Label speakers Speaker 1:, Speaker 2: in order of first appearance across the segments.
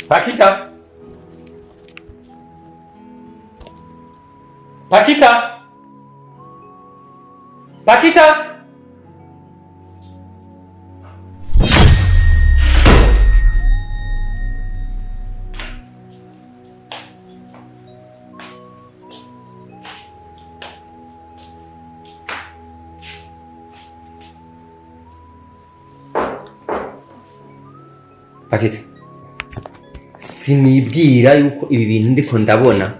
Speaker 1: Pakita! Pakita! Pakita! Pakita. Sinibwira yuko ibi bintu ndiko ndabona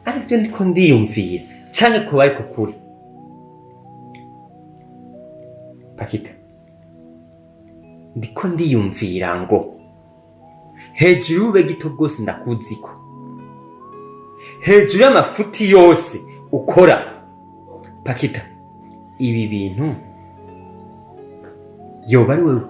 Speaker 1: ariko ndiko ndiyumvira canke kuba ariko kuri. Pakita, ndiko ndiyumvira ngo hejuru ube gito bwose ndakuziko, hejuru y'amafuti yose ukora. Pakita, ibi bintu yoba ari wewe?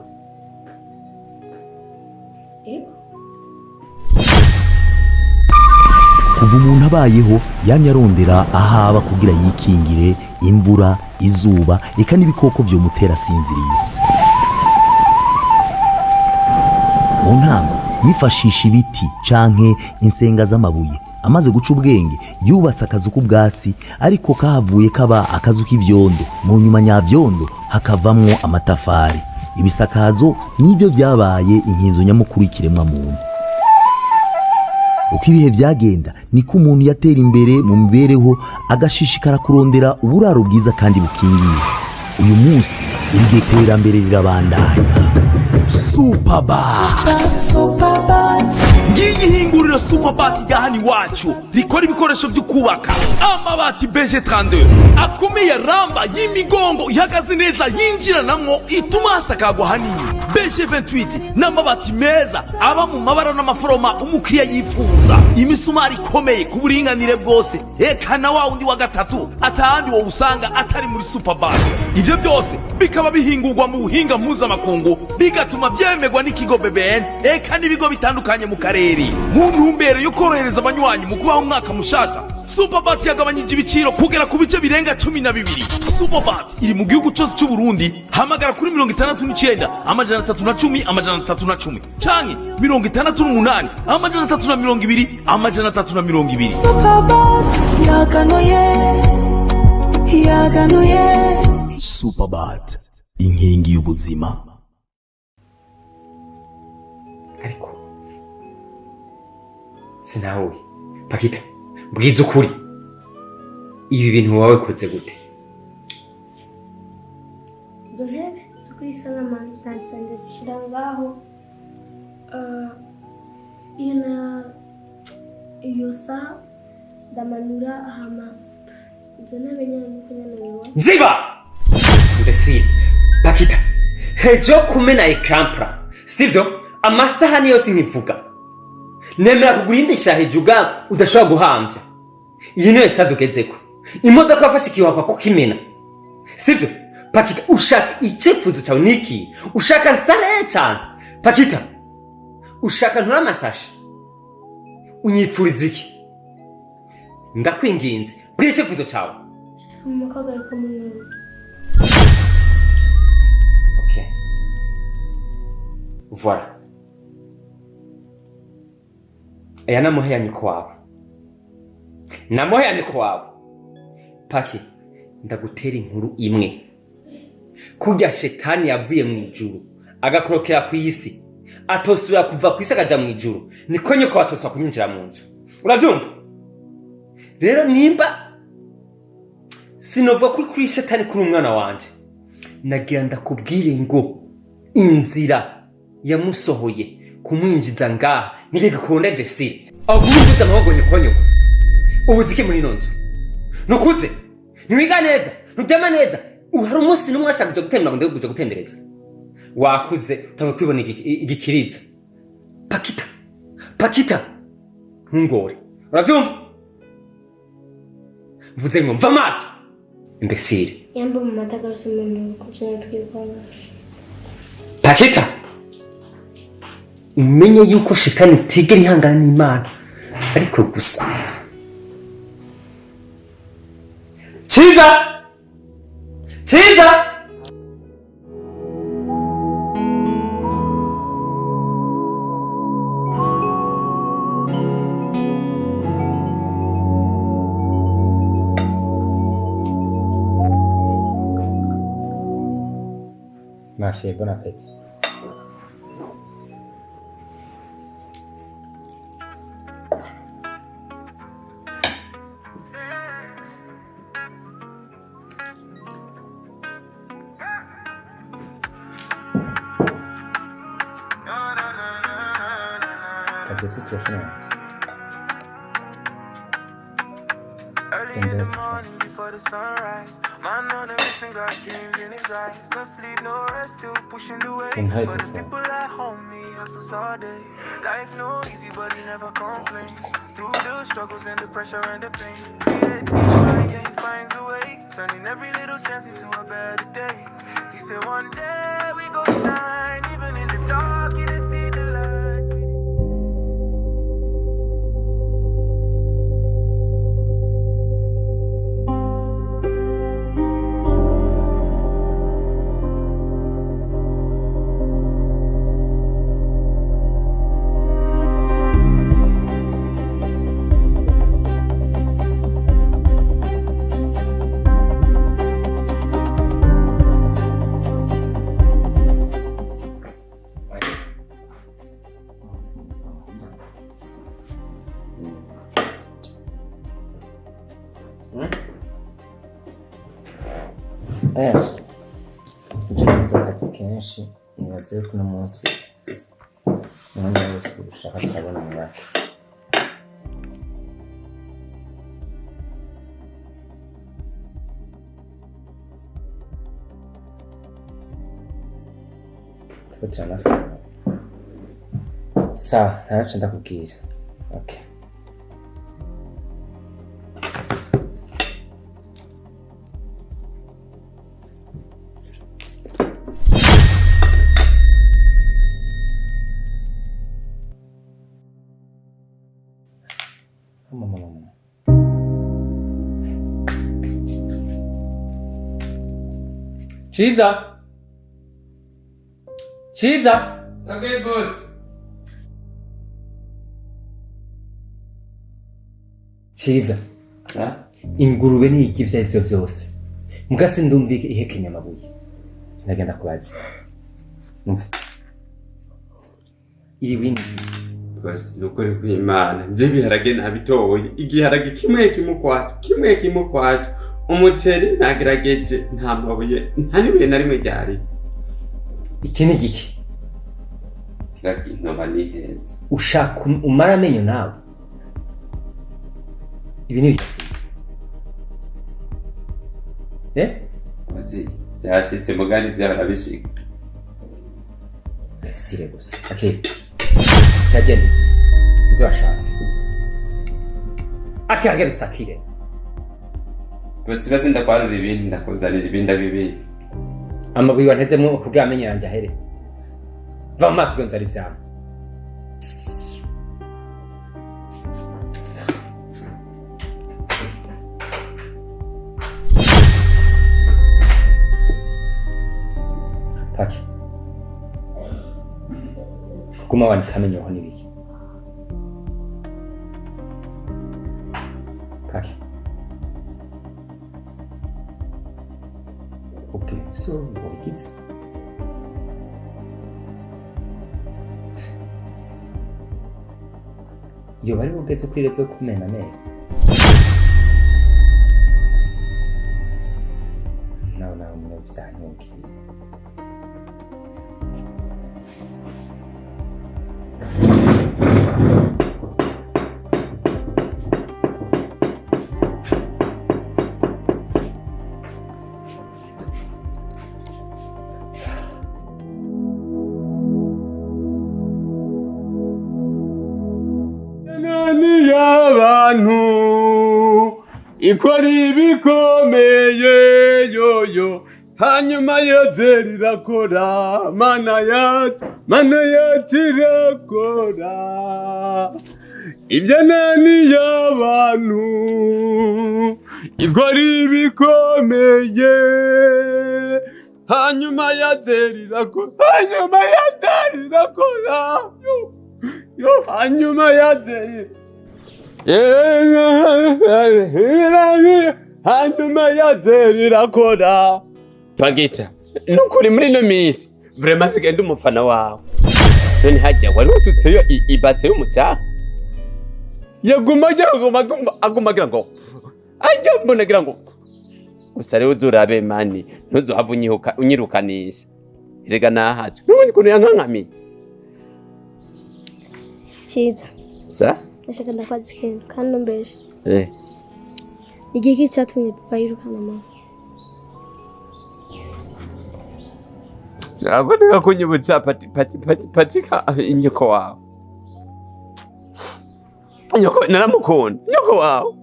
Speaker 2: Kuva umuntu abayeho yamye arondera ahaba kugira yikingire imvura, izuba, eka n'ibikoko byo mutera sinziriye. Mu ntango yifashisha ibiti canke insenga z'amabuye. Amaze guca ubwenge yubatse akazu k'ubwatsi, ariko kahavuye kaba akazu k'ivyondo, mu nyuma nyavyondo hakavamwo amatafari. Ibisakazo nivyo byabaye inkinzo nyamukuru y'ikiremwa muntu. Uko ibihe byagenda niko umuntu yatera imbere mu mibereho, agashishikara kurondera uburaro bwiza kandi bukingiye. Uyu munsi iryo terambere rirabandanya. Superbat ngiyihingurira Superbat gahani wacu rikora ibikoresho byo kubaka. Amabati BG32 akomeye ramba y'imigongo ihagaze neza yinjiranamwo ituma hasakagwa hanini. BG28 n'amabati meza aba mu mabara n'amaforoma umukiriya yifuza. Imisumari ikomeye ku buringanire bwose, eka na wa undi wa gatatu atahandi wo usanga atari muri Superbat. Ivyo byose bikaba bihingurwa mu buhinga mpuzamakungu, bigatuma byemegwa n'ikigo BBN eka n'ibigo bitandukanye mu karere. Mu ntumbero yo korohereza abanywanyi mu kubaho umwaka mushasha, Superbat yagabanyije ibiciro kugera ku bice birenga 12. Superbat iri mu gihugu cyose cy'u Burundi. Hamagara kuri 69 310 310 canke 68 320 320.
Speaker 3: Superbat yaganuye.
Speaker 2: Superbat, inkingi y'ubuzima.
Speaker 1: Ariko sinawe Pakita, mbwiza ukuri, ibi bintu wawe koze gute?
Speaker 4: Izo ntebe zo kuri salama nsanze zishyira ngaho, iyo sa ndamanura hama izo ntebe nyine nuko nyine
Speaker 1: ziba! Imbesile! Pakita, hejo kumena ekampra sivyo amasahani yose nkivuga nemera kugura indi shahijuga udashobora guhamvya iyi niyo stade ugezeko imodoka wafashe ikiwakwa kukimena sivyo Pakita ushaka icyifuzo cyawe niki ushaka nsare cyane Pakita ushaka ntura amasashi unyipfuriza iki ndakwinginze bwira icyifuzo cyawe
Speaker 4: umukobwa ariko munini
Speaker 1: okay voilà aya namuheya nyiko wawe namuheya nyiko wawe Paki ndagutera inkuru imwe kujya shetani yavuye mu ijuru agakorokera ku isi atosubira kuva ku isi akaja mu ijuru niko nyoko watoswa kunyinjira mu nzu uravyumva rero nimba sinova kuri shetani kuri umwana wanje nagira ndakubwire ngo inzira yamusohoye kumwinjiza ngaha nige gikunda desi agurumbuza amaboko nyoko ubuziki muri nonzo nukuze ntiwiga neza nturyama neza uhari umunsi n'umwe ashaka kuja gutembera ngo ndege gutembereza wakuze utangwe kwibona igikiriza Pakita ntungore uravyumva mvuze ngo mva amaso imbesire
Speaker 4: yamba mu matagaruse umuntu kugira twibona
Speaker 1: Pakita umenye yuko shitani tigera ihangana n'Imana ariko gusa Chiza!
Speaker 5: Ma fille, bon appétit.
Speaker 6: Early in the morning before the sunrise, man on a mission, got dreams in his eyes. No sleep, no rest, still pushing the way. For the people at home, me hustles all day. Life no easy, but he never complains. Through the struggles and the pressure and the pain, yeah, he finds a way, turning every little chance into a better day. He said one day we go shine, even in the dark, you didn't see the light.
Speaker 5: Nje akazi kenshi nibaze ko no munsi umwanya wose ushaka kubona ngako twacana sa ntacyo ndakubwira okay
Speaker 1: Chiza!
Speaker 7: Sabwe boss.
Speaker 1: Chiza.
Speaker 7: Sa?
Speaker 1: Ingurube ni iki vyavyo vyose. Mugase ndumvike ihekenya amabuye. Sinagenda kubaza. Numva. Iri windi.
Speaker 7: Boss, nukuri kw'Imana. Nje biharage nabitoye. Igiharage kimwe kimukwaje. Umuceri nagerageje nta mabuye nta nibuye na rimwe ryari.
Speaker 1: Iki ni giki?
Speaker 7: Gaki ntoba niheza.
Speaker 1: Ushaka umara amenyo nawe. Ibi ni
Speaker 7: Ozi, byashitse mugani byarabishika.
Speaker 1: imbesire gusa. Okay. Kagenda. Ivyo washatse. Akagenda usakire.
Speaker 7: gusa bazi ndakwarura ibindi ndakunzanira ibindi bibi.
Speaker 1: Amabuye wantezemwo kugira amenye yanje ahere. Va mu maso gonzara ivyama. Paki. Kuguma wanikamenyeho n'ibiki. Paki. Okay, so wabigize. Iyo bari bugeze kuri level kumena neza. Nawe mwavyanyuki.
Speaker 7: Y'abantu ikora ibikomeye yoyo hanyuma yoze rirakora mana yacu irakora ibyo nani y'abantu ikora ibikomeye hanyuma yoze rirakora hanyuma yaje hanyuma yaje rirakora. Pakita nukuri muri no misi vraiment sigenda umufana wawe none hajya wari wasutseyo ibase y'umucyaha agumagira ngo ajya mbonagira ngo usare uzurabe mani ntuzohava unyirukanisha erega nahaje nubonye ukuntu yankankamiye
Speaker 4: Cyiza.
Speaker 7: sa
Speaker 4: Nashaka ndakwaza ikintu kandi umbeshe.
Speaker 7: Ni
Speaker 4: igiki cyatumye papa yirukana mama?
Speaker 7: ntabwo ndeka kunyibutsa patika inyoko wawe. Nyoko naramukunda. Nyoko wawe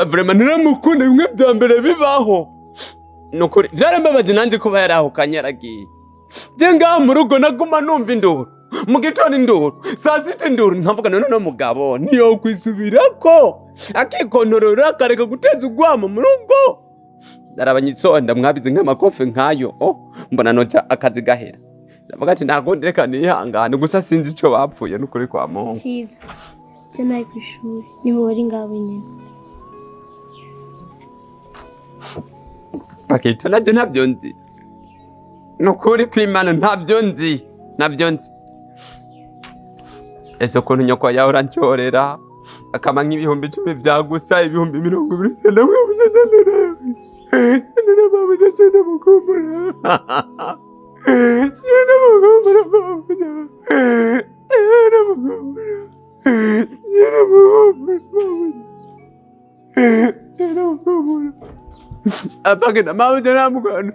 Speaker 7: vraiment naramukunda bimwe bya mbere bibaho. Nukuri byarambabaje nanjye kuba yarahukanye yaragiye. Je ngaha mu rugo naguma numva induru. Mu gitondo induru, saa sita induru, nkavuga none no mugabo niyo kwisubirako akikontorora akareka guteza ugwamo mu rugo. Darabanyitsonda mwabize nk'amakofe nkayo mbona noca akazi gahera. Ndavuga ati ntago ndireka nihangane gusa sinzi ico bapfuye n'ukuri kwa Mungu.
Speaker 4: Cyiza. Je nayi kwishuri niho wari ngabo nyene.
Speaker 7: Pakita naje ntabyo nzi. N'ukuri kw'Imana ntabyo nzi. Ese ukuntu nyoko yawe urancorera akama nk'ibihumbi 10 byagusa ibihumbi 20 Pakita mabuja namugana.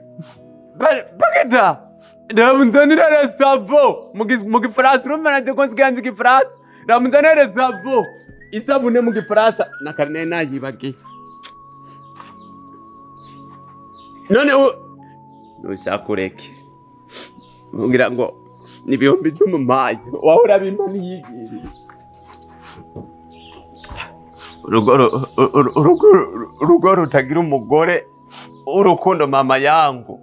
Speaker 7: Pakita ndamunzanira resavo mu gifaransa urumva naje ko nsiganze igifaransa ndamunzanira resavo isabune mu gifaransa na karine nayibagiye none nushaka ureke ngira ngo ni ibihumbi 10 mayi wahora bimpa niyigiriye urugo rutagira umugore urukundo mama yangu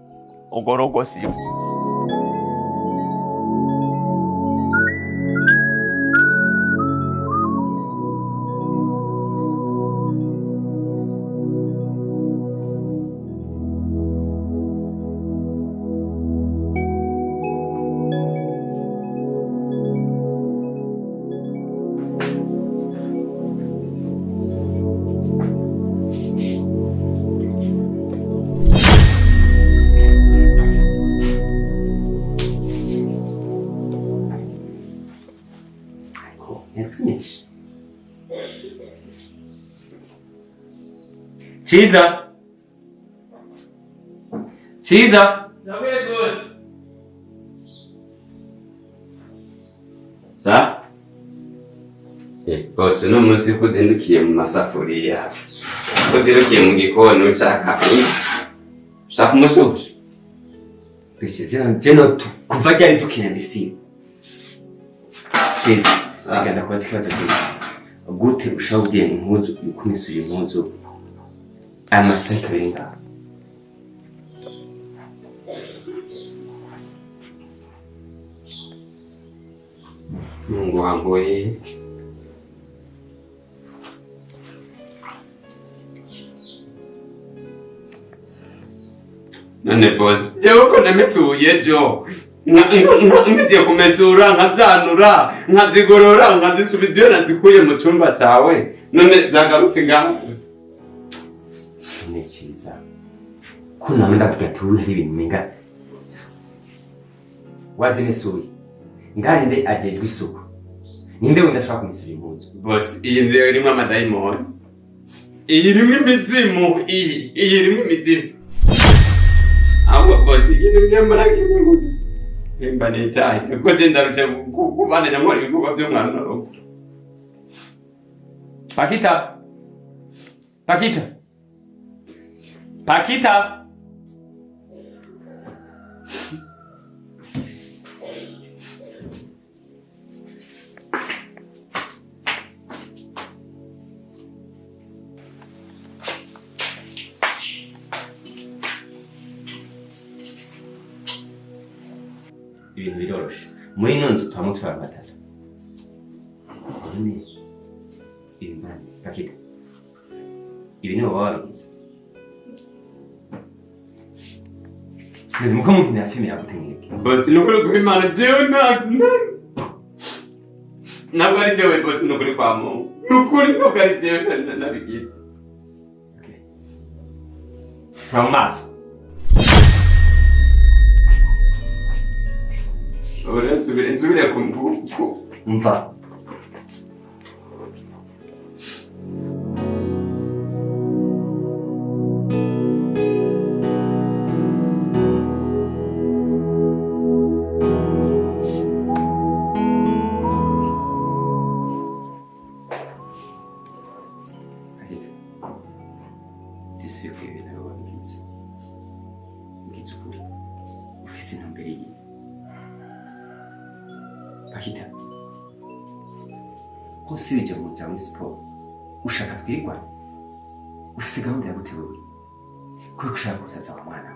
Speaker 7: ugorogo siyo.
Speaker 1: Cyiza.
Speaker 7: Ndabuye gose. Sa? Bose no munsi kuzindukiye mu masafuriya. Kuzindukiye mu gikoni ushaka umusushi.
Speaker 1: Bicheze jeno kuva ryari dukina ndisi. Chezi, agenda kwa kibazo cyo. Gute ushawugiye impuzu ukumisuye impuzu. Amasaka biringa.
Speaker 7: Mungu wangu wewe. None boss, jewe ko nemesuye jo. Ngiye kumesura nkazanura, nkazigorora, nkazisubiza nazikuye mu cyumba cyawe. None zagarutse ngaho.
Speaker 1: Nechiza. Kuna menda kugatura ibintu minga. Wazi nesuye. Ngari nde ajejwe isuku. Ninde undashaka kumisura impuzu?
Speaker 7: Boss, iyi nzu irimo amadayimoni. Iyi irimo imizimu, iyi irimo imizimu. Abo boss, ikintu nyamara kimuguzi. Mba nitaye, ko genda ruche kubana nyamara ibikorwa by'umwana n'urugo.
Speaker 1: Pakita. Pakita. Pakita. Ibintu biroroshe. Muri ino nzu twamwe turi batatu. None ibimani Pakita. Ibi ni baba babigize. None muko mu kina filime yagutenyeke.
Speaker 7: Boss, nukuri kubimana jewe ntabwo ari jewe boss, nukuri kwa Mungu. Nukuri ntabwo ari jewe nabigiye.
Speaker 1: Okay. Maso.
Speaker 7: Ora subire ku
Speaker 1: Mva. Pakita. Ko sibije mu jamu sport. Ushaka twirwa? Ufise gahunda ya gute wewe? Ko ushaka kuzaza wa mwana.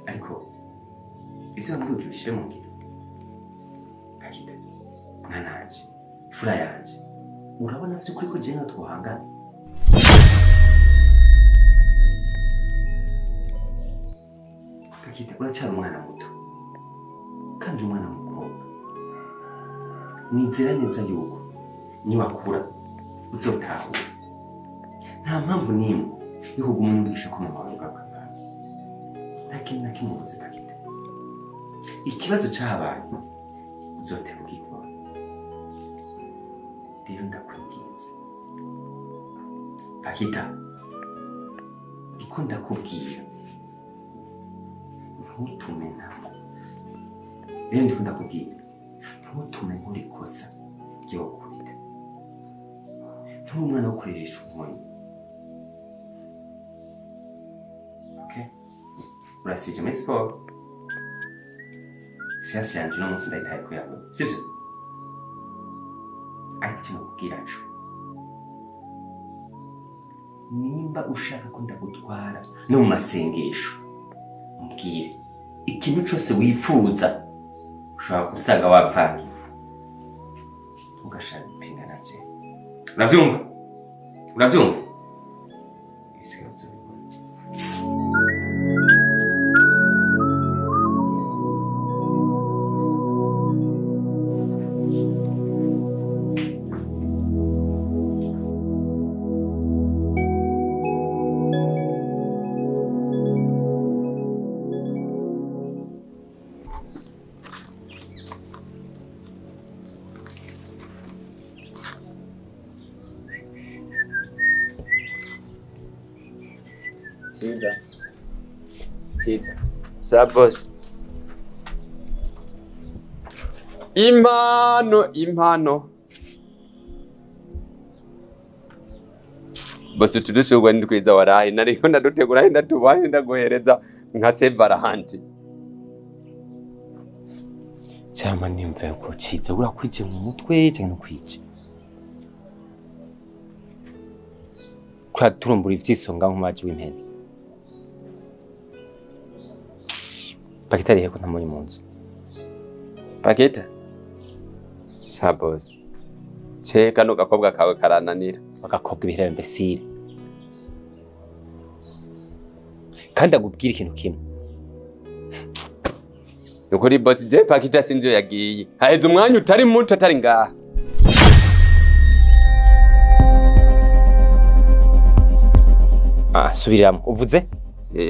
Speaker 1: Ariko ivyo ndugira bishire mu ngiro. Pakita. Mwananje. Fura yanje. Urabona vyo kuri ko je na twahangana. Pakita, uracyari umwana muto. Kandi umwana mukobwa. Nizera neza yuko niwakura uzotahura. Nta mpamvu n'imwe yo kuguma umwigisha ko mama wawe gakanga. Lakini nakimubuze Pakita. Ikibazo cyabaye uzotera ubwikora. Rero ndakwinginze. Pakita. Ndiko ndakubwira. Ntutume ntabwo. Rero ndiko ndakubwira. Ntutume nkora ikosa ryo kubita. Ntumwana wo kuririsha umuntu. Okay? Urasije muri siporo. Siasi yanje no munsi ndayitaye kuyabo. Sivyo? Ariko kino kubwira cyo. Nimba ushaka ko ndagutwara no mu masengesho. Mbwire. Ikintu cyose wifuza ushobora gusanga wapfangiye. Ugashaka impinga navyo. Uravyumva? Uravyumva? Ibisigaye uzobikora.
Speaker 7: Sa boss. impano bose tudushugwe ndikwiza warahi nariko ndadutegura ndatubaye ndaguhereza nka sevara hanti
Speaker 1: cyama nimve ko ciza urakwije mu mutwe cyane kwije kwa turumbura ivyisonga nk'umaji w'impene Pakita arihe ko ntamuri mu nzu
Speaker 7: Pakita Shabos che kano gakobwa kawe karananira
Speaker 1: bagakobwa ibihera imbesire kandi agubwira ikintu kimwe
Speaker 7: ukuri boss je Pakita sinzi yo yagiye haheze umwanya utari muto atari ngaha
Speaker 1: subiriramo uvuze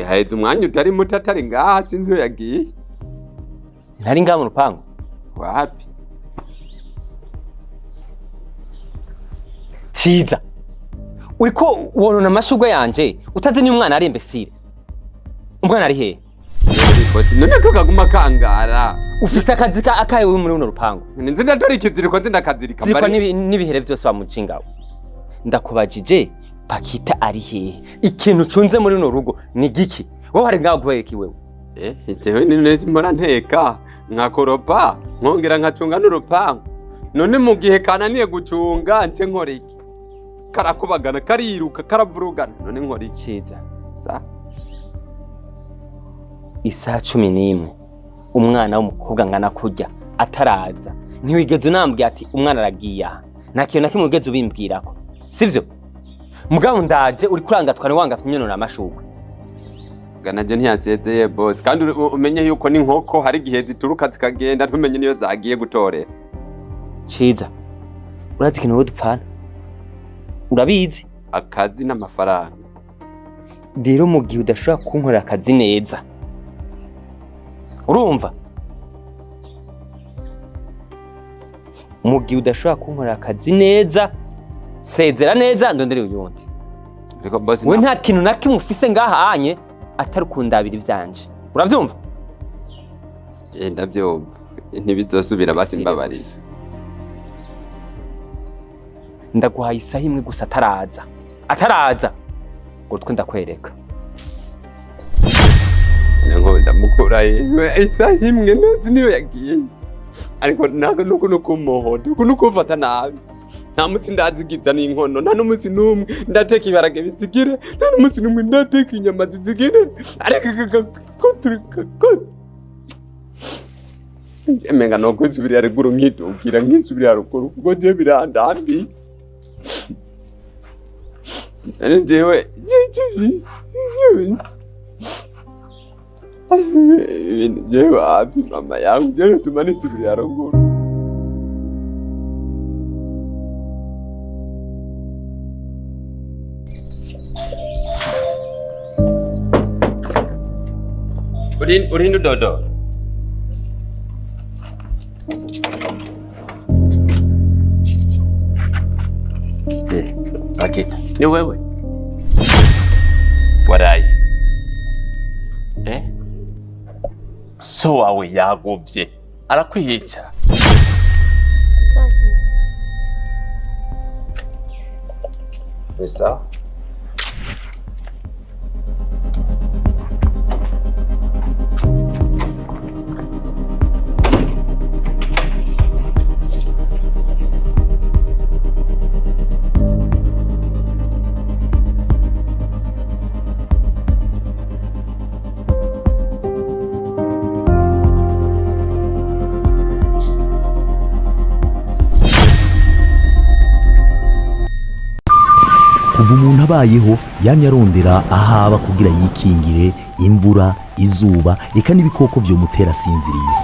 Speaker 7: haheze umwanya utari muto atari ngaha sinzi yo yagiye
Speaker 1: ntari ngaha mu rupangu
Speaker 7: wapi
Speaker 1: Ciza uriko wonona amashugwe yanje utazi ni umwana ari imbesire umwana ari he
Speaker 7: boss none tukaguma kangara
Speaker 1: ufise akazi akaye uri muri runo rupangu
Speaker 7: ninzi ndatora ikiziriko nzi ndakazirika
Speaker 1: zikwa nibihere byose wamucingawe ndakubajije Pakita ari he ikintu cunze muri runo rugo ni giki wowe hari ngaho kubereka wewe
Speaker 7: jewe ni nezi mpora nteka nkakoropa nkongera nkacunga n'urupangu none mu gihe kananiye gucunga nce nkora iki karakubagana kariruka karavurugana none nkora iki
Speaker 1: Ciza
Speaker 7: sa
Speaker 1: isaha 11 umwana w'umukobwa ngana kurya ataraza ntiwigeze unambwiye ati umwana aragiye aha nta kintu na kimwe ugeze ubimbwirako sivyo mugabo ndaje uri kurangatwa ni wanga twimyonora amashugwe
Speaker 7: ganaje ntiyasezeye boss kandi umenye yuko ni nkoko hari gihe zituruka zikagenda ntumenye niyo zagiye gutorera
Speaker 1: Ciza urazi ikintu wowe dupfana urabizi
Speaker 7: akazi n'amafaranga
Speaker 1: rero mu gihe udashobora kunkorera akazi neza urumva mu gihe udashobora kunkorera akazi neza sezera neza ndondere uyundi
Speaker 7: ariko boss
Speaker 1: we nta kintu na kimwe ufise ngaha anye atari kundabira ivyanje uravyumva
Speaker 7: ndavyumva ntibizosubira basi mbabarira
Speaker 1: ndaguhaye isaha imwe gusa ataraza ngo twe ndakwereka
Speaker 7: ngo ndamukura isaha imwe nzi niyo yagiye ariko naga nuko kumuhoda nuko ufata nabi nta munsi ndazigiza n'inkono nta n'umunsi n'umwe ndateka ibiharage bizigire nta n'umunsi n'umwe ndateka inyama zizigire ariko emenga no kwisubirira ruguru nkidukira nkisubirira ruguru kuko je birandambi jewe jewe abi mama yangu jewe tumanisubirira ruguru Urindu dodo. Pakita, ni wewe? Warayi. So wawe yaguvye. Arakwiyica.
Speaker 4: Sawa Ciza.
Speaker 7: Esa?
Speaker 8: kuva umuntu abayeho yamye arondera ahaba kugira yikingire imvura izuba eka n'ibikoko vyomutera asinziriye.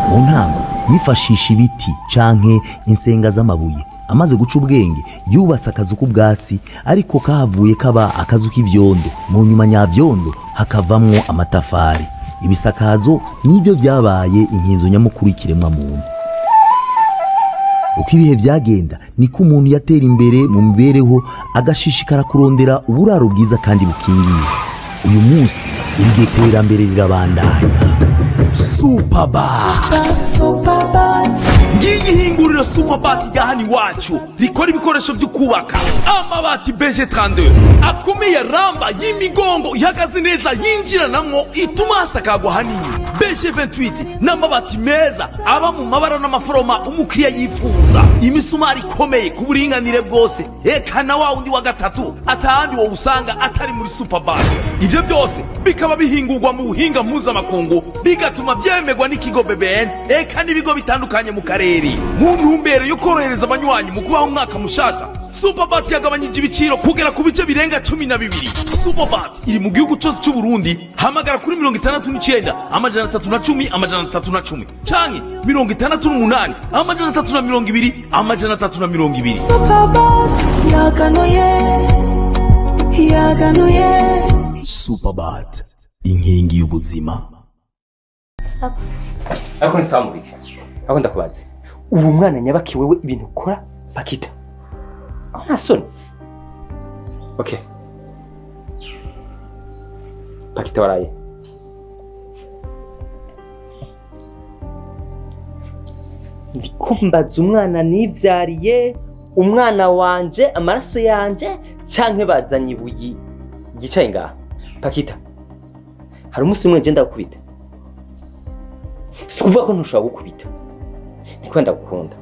Speaker 8: Mu ntango yifashisha ibiti canke insenga z'amabuye. Amaze guca ubwenge yubatse akazu k'ubwatsi ariko kahavuye kaba akazu k'ivyondo, mu nyuma nyavyondo hakavamwo amatafari. Ibisakazo nivyo vyabaye inkinzo nyamukuru y'ikiremwa muntu. Uko ibihe vyagenda niko umuntu yatera imbere mu mibereho agashishikara kurondera uburaro bwiza kandi bukingiye. Uyu munsi iryo terambere rirabandanya.
Speaker 2: Superbat.
Speaker 3: Superbat.
Speaker 2: Ngiyi hinguriro Superbat ya hano iwacu rikora ibikoresho byo kubaka. Amabati BG32 akomeye ramba y'imigongo ihagaze neza yinjiranamwo ituma hasakagwa hanini. BG28 n'amabati meza aba mu mabara n'amaforoma umukiriya yifuza. Imisumari ikomeye ku buringanire bwose. Eka na wa undi wa gatatu atahandi wo usanga atari muri Superbat. Ivyo byose bikaba bihingurwa mu buhinga mpuzamakungu bigatuma byemegwa n'ikigo BBN eka n'ibigo bitandukanye mu karere. Mu ntumbero yo korohereza abanywanyi mu kubaho umwaka mushasha, Superbat yagabanyije ibiciro kugera ku bice birenga 12. Superbat iri mu gihugu cyose cy'u Burundi. Hamagara kuri 69 amajana 310 amajana 310 canke 68 amajana 320 amajana 320.
Speaker 3: Superbat yaganuye
Speaker 2: Superbat inkingi y'ubuzima.
Speaker 1: Ariko nisambike. Ariko ndakubaze. Ubu mwana nyabaki wewe ibintu ukora Pakita. Aho nasoni. Okay. Pakita waraye. Ndikumbaza umwana nivyariye, umwana wanje, amaraso yanje canke bazanye ibuyi gicaye ngaha. Pakita. Hari umunsi umwe ngenda gukubita. Sikuvuga ko ntushobora gukubita. Niko ndagukunda.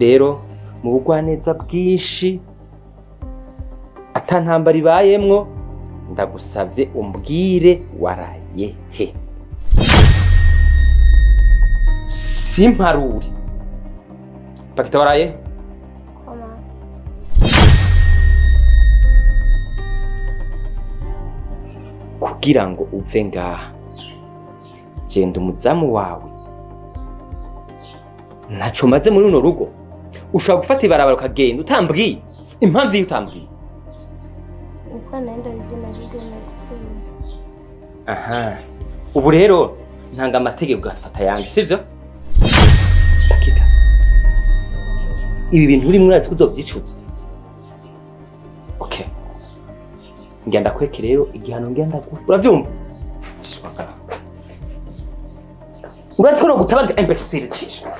Speaker 1: Rero mu bugwaneza bwinshi atantambara ibayemwo ndagusavye umbwire waraye he. Simparuri. Pakita waraye?
Speaker 4: Koma.
Speaker 1: Kugira ngo uve ngaha genda umuzamu wawe ntaco maze muri uno rugo ushobora gufata ibarabara ukagenda utambwiye impamvu utambwiye
Speaker 4: Uko naenda bizuna video na kusema.
Speaker 1: aha ubu rero ntanga amategeko gafata yanje sivyo Pakita ibi bintu uri murazi kuzovyicuza okay ngenda kweke rero igihano ngenda uravyumva cishwaka urazi ko no gutabaga imbecile cishwa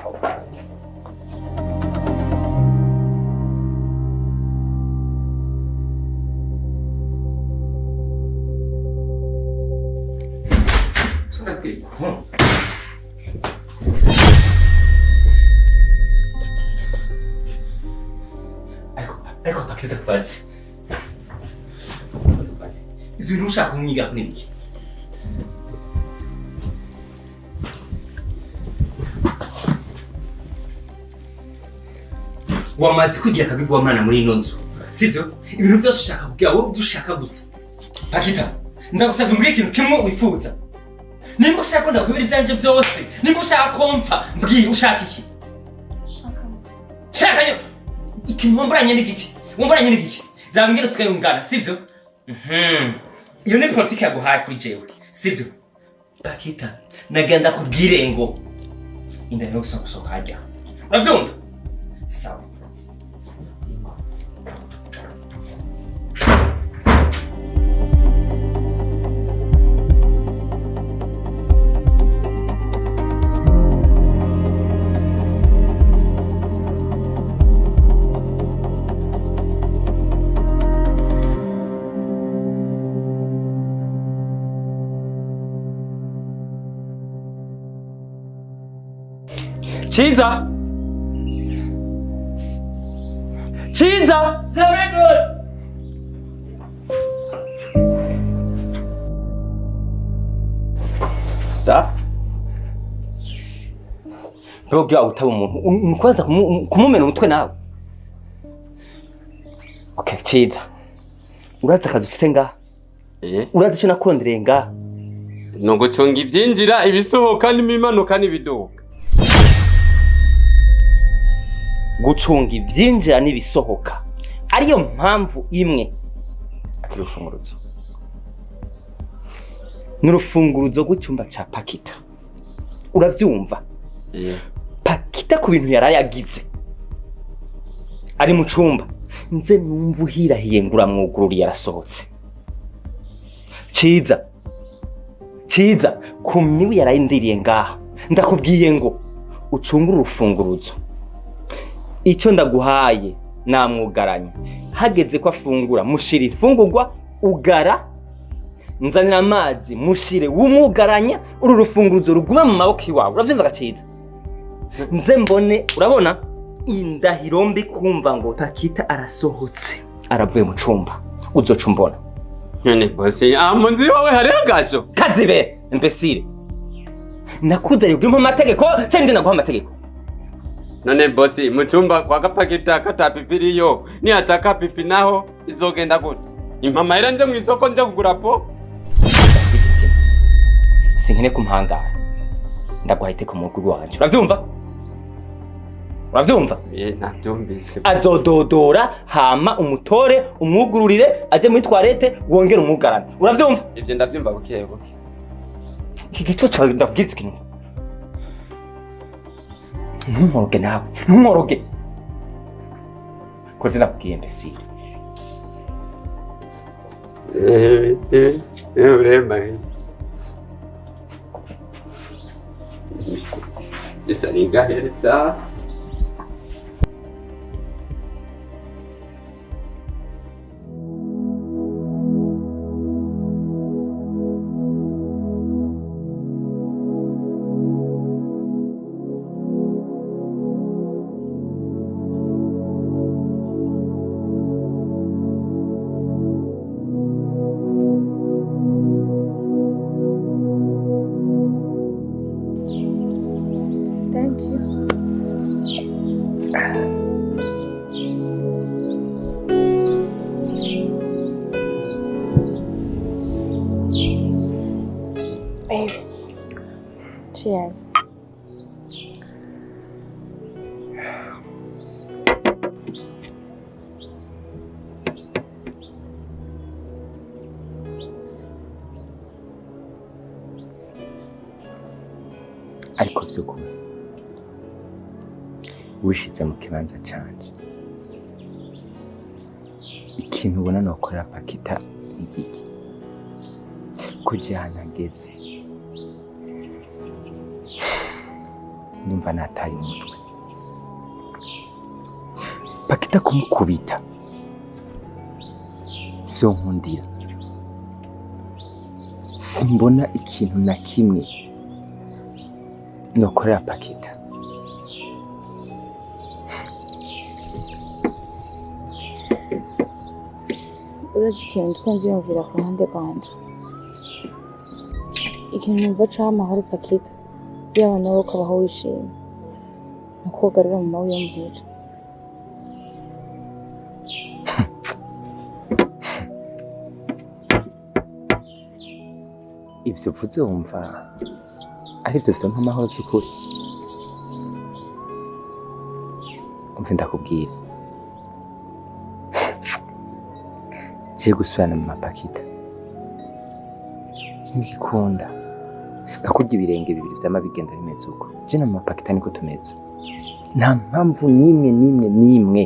Speaker 1: Ecco Pakita kubazi. Ivyo bintu ushaka kumwiga kuri biki? Wamaze kugira akabigo wa mwana muri ino nzu. Sivyo? Ibintu vyose ushaka kugira wowe ushaka gusa. Pakita, ndagusabye mbwira ikintu kimwe wifuza. Nimba ushaka ko ndakubira ivyanje vyose, nimba ushaka ko mpfa, mbwira ushaka iki? Shaka yo. Ikintu wamburanye n'igiki? Wamburanye n'igiki? Raba ngero sikaye ungana, sivyo? Iyo ni politiki yaguhaye kuri jewe, sivyo? Pakita, nagenda kubwire ngo inda no gusohoka hajya. Uravyumva? Sawa. Chiza! Chiza! Sa? Ntugira utaba umuntu kwanza kumumena umutwe nawe. Okay, Chiza. Uraza akazi ufise ngaha? Uraza ico nakurondereye ngaha?
Speaker 7: No gucunga ivyinjira ibisohoka n'imimanuka n'ibiduka.
Speaker 1: Gucunga ivyinjira n'ibisohoka ariyo mpamvu imwe akiri urufunguruzo n'urufunguruzo rw'icyumba ca Pakita uravyumva Pakita ku bintu yarayagize ari mu cumba nze numva uhirahiye ngura mwugururi yarasohotse Ciza Ciza kumiwe yarayindiriye ngaha ndakubwiye ngo ucungure urufunguruzo icyo ndaguhaye namwugaranye hageze ko afungura mushira ifungurwa ugara nzanira amazi mushire wumwugaranya uru rufunguruzo ruguma mu maboko iwawe uravyumva Gaciza nze mbone urabona indahiro mbi kumva ngo Pakita arasohotse aravuye mu cumba uzoca umbona
Speaker 7: none bosi mu nzu iwawe hariho gasho
Speaker 1: kazibe imbesire nakuze yugirimo amategeko cyangwa naguha amategeko
Speaker 7: none bosi mu cumba kwa Pakita katapipiriyo ni achaka pipi naho izogenda gute impama ira nje mu isoko nje kugura po
Speaker 1: sinkene kumpangara ndaguhayite ku muguru wanje uravyumva
Speaker 7: nabyumvise
Speaker 1: azododora hama umutore umwugururire aje muri toilette wongera umugarana uravyumva
Speaker 7: ivyo ndavyumva buke buke
Speaker 1: Kigito cyawe ndabwitse kintu ntumoroge nawe ntumoroge ko zinakubwiye mbesire
Speaker 7: urema isaringa herita
Speaker 4: Thank you. Babe. Cheers.
Speaker 1: ariko vyukuri wishize mu kibanza canje ikintu ubona nokorera Pakita igiki kujyana ngeze ndumva nataye umutwe Pakita kumukubita vyo nkundira simbona ikintu na kimwe nokorera Pakita
Speaker 9: urazi ikintu twumva yumvira ku ruhande rwanje ikintu numva caho amahoro Pakita yaba nawe ukabaho wishimye nuko wogarura mu mawe yo muhira
Speaker 1: ivyo uvuze wumva arivyo bisa nk'amahoro by'ukuri umve ndakubwira je gusubirana mu Pakita ngikunda gakurya ibirenge bibiri vyama bigenda bimeze uko je na mu Pakita niko tumeze nta mpamvu nimwe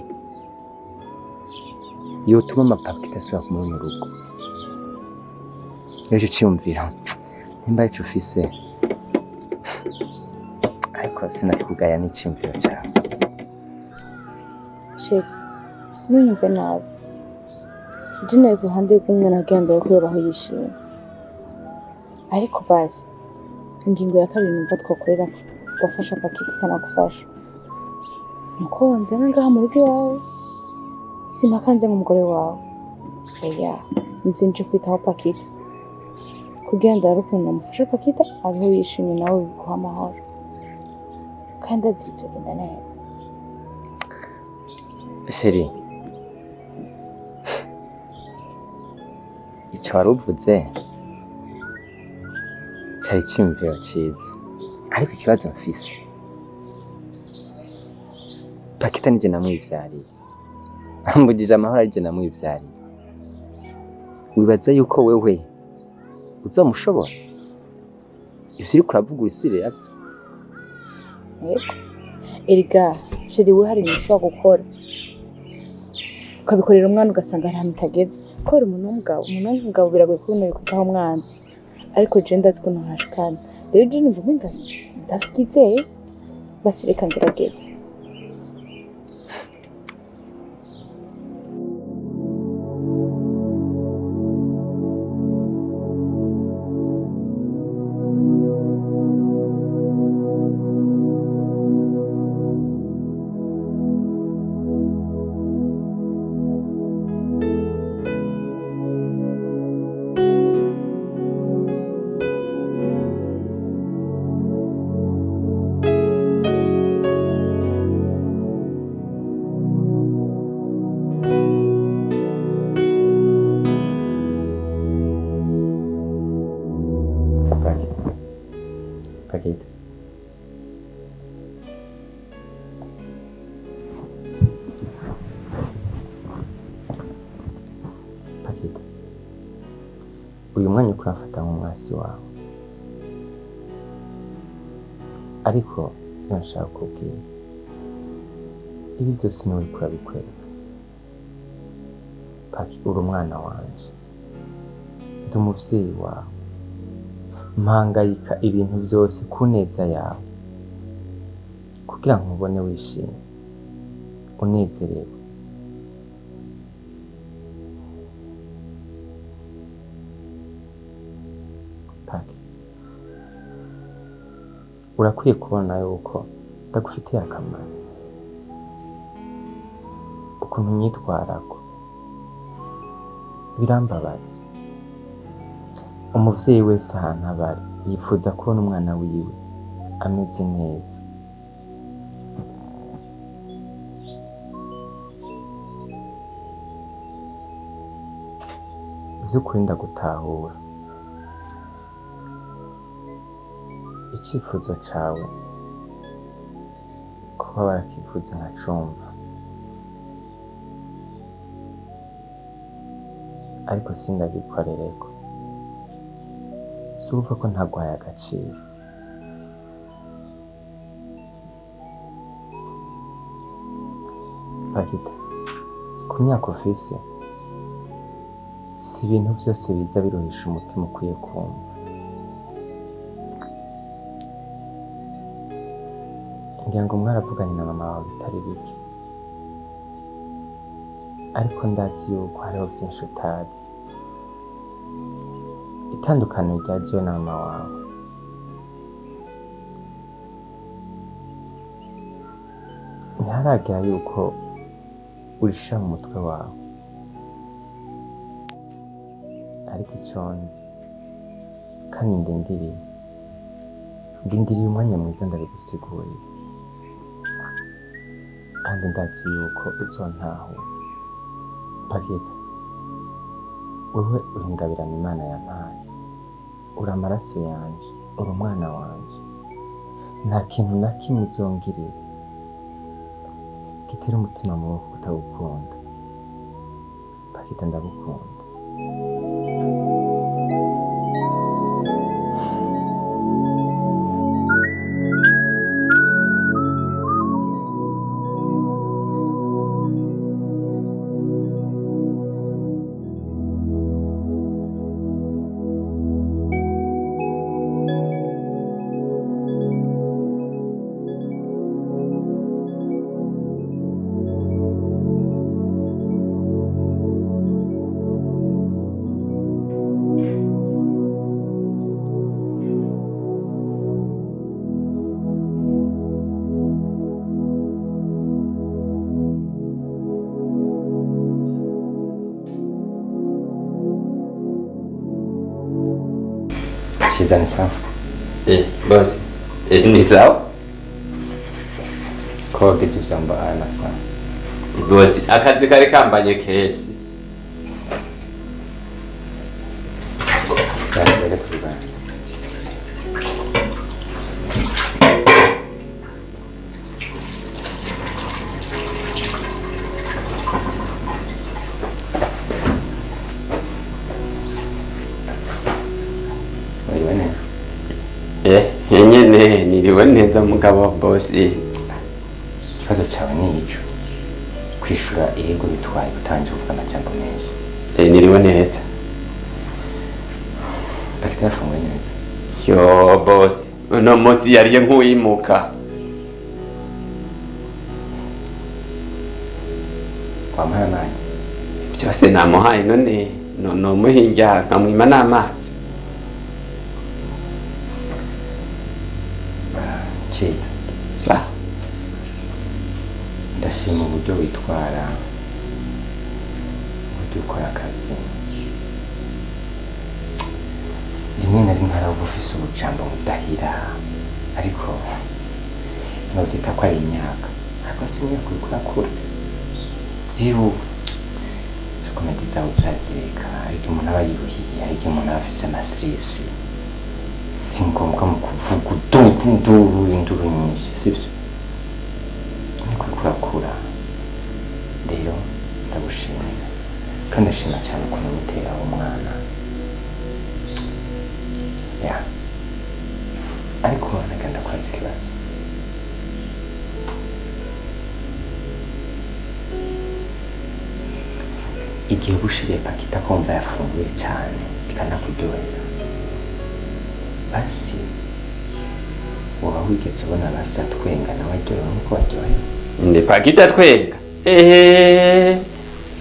Speaker 1: yotuma Pakita asubira kumubona urugo ejo ciyumvira nimba ico ufise ariko sinakugaya n'iciyumviro cawe
Speaker 9: sheri ntunyumve nabi je nawe ku ruhande rw'umwana agenda yo kubaho yishimye ariko basi ingingo ya kabiri numva twakorera gafasha Pakita ikanagufasha nuko nzana ngaha mu rugo iwawe simakanze nk'umugore wawe oya nzinje kwitaho Pakita kugira ngo urukundo namufasha Pakita abeho yishimye nawe biguha amahoro kandi azi bizogenda neza
Speaker 1: sheri ico wari uvuze cari iciyumviro ciza ariko ikibazo mfise Pakita nije namwivyariye ambujije amahoro arije namwivyariye wibaza yuko wewe uzomushobora ivyo uriko uravuga urisire yavyo
Speaker 9: yego erega sheri we hari ibintu ushobora gukora ukabikorera umwana ugasanga nta mitageze kubera umuntu w'umugabo biragoye kubona kwitaho umwana ariko je ndazi ko ntahashikana rero je numva umenga ndavyizeye basi reka ngerageze.
Speaker 5: Pakita. Pakita. Uyu mwanya uko urafata nk'umwasi wawe. Ariko ivyo nshaka kukubwira. Ibi vyose niwe uriko urabikwereka. Paki, uri umwana wanje. Ndi umuvyeyi wawe. Mpangayika ibintu byose ku neza yawe kugira ngo ubone wishimye unezerewe. Paki, urakwiye kubona yuko ndagufitiye akamaro. Ukuntu nyitwarako birambabaza. Umuvyeyi wese ahantu abari yifuza kubona umwana wiwe ameze neza. Vy'ukuri ndagutahura. Icifuzo cawe kuba warakivuze nkacumva, ariko sindagikorereko. Suva ko ntagwaye agaciro. Pakita, ku myaka ufise si ibintu vyose biza biruhisha umutima ukwiye kumva. Ngira ngo mwaravuganye na mama wawe bitari bike, ariko ndazi yuko hariho vyinshi utazi. Itandukaniro rya jewe na mama wawe ntiharagera yuko urisha mu mutwe wawe, ariko ico nzi kandi ndindiriye umwanya mwiza ndabigusigurira, kandi ndazi yuko uzontahura. Pakita, wewe uri ingabirano Imana yampaye, uri amaraso yanje, uri umwana wanje. Nta kintu na kimwe uzongirira gitera umutima mubi kutagukunda. Pakita, ndagukunda. Shiza ni sawa?
Speaker 7: Bosi, ni sawa?
Speaker 5: Ko kitu usamba ana sawa.
Speaker 7: Bosi, akazi kari kambanye keshi.
Speaker 5: Sasa ile tulibana.
Speaker 7: Nyene niriwe neza mugabo bosi.
Speaker 5: Ikibazo cyawe ni ico kwishura yego bitwaye gutanje kuvuga amajambo menshi.
Speaker 7: Niriwe neza.
Speaker 5: Pakita yafunguye neza.
Speaker 7: Yo boss, uno munsi yariye nk'uwimuka.
Speaker 5: Wamuhaye amazi.
Speaker 7: Byose namuhaye none no muhinja nkamwima n'amazi.
Speaker 5: Ciza.
Speaker 7: Sa.
Speaker 5: Ndashima uburyo witwara. Uburyo ukora akazi. Rimwe na rimwe haraho ufise ubujambo budahira. Ariko novyita ko ari imyaka. Ariko si imyaka uriko urakura. Jiru. Komedi zawe uzazireka. Ariko umuntu aba yiruhiye. Ariko umuntu aba afise amasirisi. Si ngombwa mu kuvuga induru nyinshi. Sibyo? Niko uriko urakura. Rero ndagushimira. Kandi ndashima cyane ukuntu umutera umwana. Ya. Ariko nagenda kwanza ikibazo. Igihe ubushiriye Pakita kumva yafunguye cyane bikanakuryohera. Basi woba wigeze ubona basa twenga nawe aryohewe nk'uko waryohewe?
Speaker 7: Ndi Pakita twenga.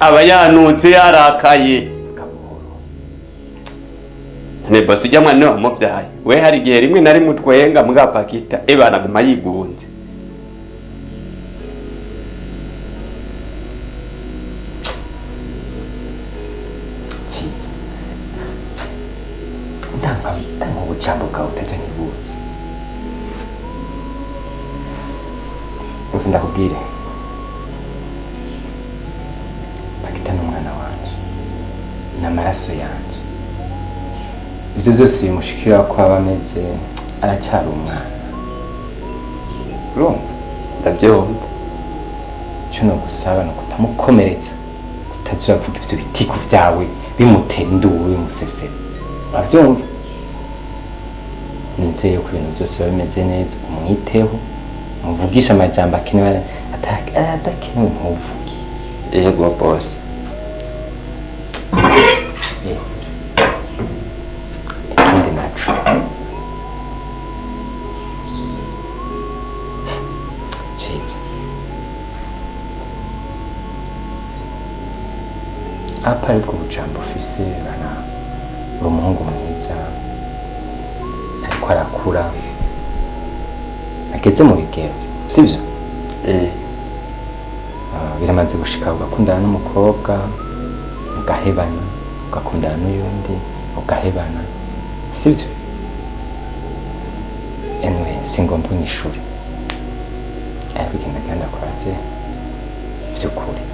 Speaker 7: Aba yanutse yarakaye. Ne boss ujya mwana wamubyaye. We hari igihe rimwe nari mutwenga mga Pakita naguma yigunze.
Speaker 5: Ndanga ubucambo bwawe utajya ntibuzi. Ufu ndakubwire. Pakita ni umwana wanje. N'amaraso yanje. Ibyo byose bimushikira ko aba ameze aracyari umwana. Urumva?
Speaker 7: Ndabyumva.
Speaker 5: Cyo no gusaba no kutamukomeretsa. Kutazavuga ibyo bitiku byawe bimutera induru bimusesera. Uravyumva? Nizeye ko ibintu byose biba bimeze neza, umwiteho, muvugisha amajambo akenewe atakenewe ntuvuge.
Speaker 7: Yego boss.
Speaker 5: Ikindi naco. Ciza. Apa ariko ubujambo ufise bana umuhungu mwiza. Ariko arakura. Ageze mu bigero. Sivyo? Biramaze gushika ugakundana n'umukobwa, ugahebana, ugakundana n'uyundi, ugahebana. Sivyo? Anyway, singombwa n'ishuri. Ariko genda kwaze vy'ukuri.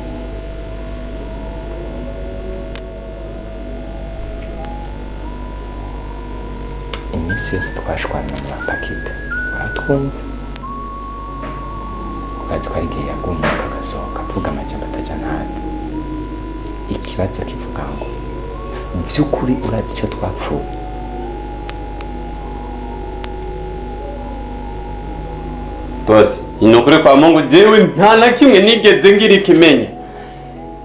Speaker 5: Iminsi yose twashwana na Pakita. Uratwumva? Urazi ko ari igihe yagumuka agasohoka avuga amajambo atajya ntazi. Ikibazo kivuga ngo by'ukuri urazi icyo twapfuye.
Speaker 7: Boss, inokure kwa Mungu jewe nta na kimwe nigeze ngira ikimenya.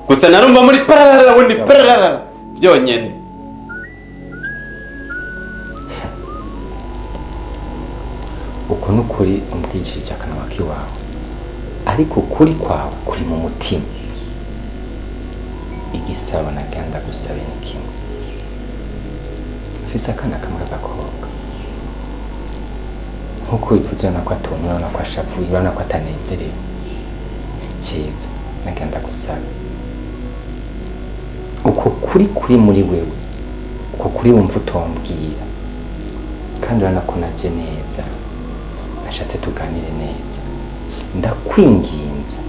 Speaker 7: Gusa narumva muri pararara wundi pararara byonyene.
Speaker 5: Uko nukuri umbwishije akanwa kiwawe. Ariko ukuri kwawe kuri mu mutima. Igisabo nagenda gusabe ni kimwe. Fisa akana kamwe gakobwa. Nkuko bivuze nako atumwe nako ashavuye nako atanezerewe. Ciza nagenda gusabe. Uko kuri muri wewe. Uko kuri wumva utombwira. Kandi urana ko naje neza. Nashatse tuganire neza. Ndakwinginza.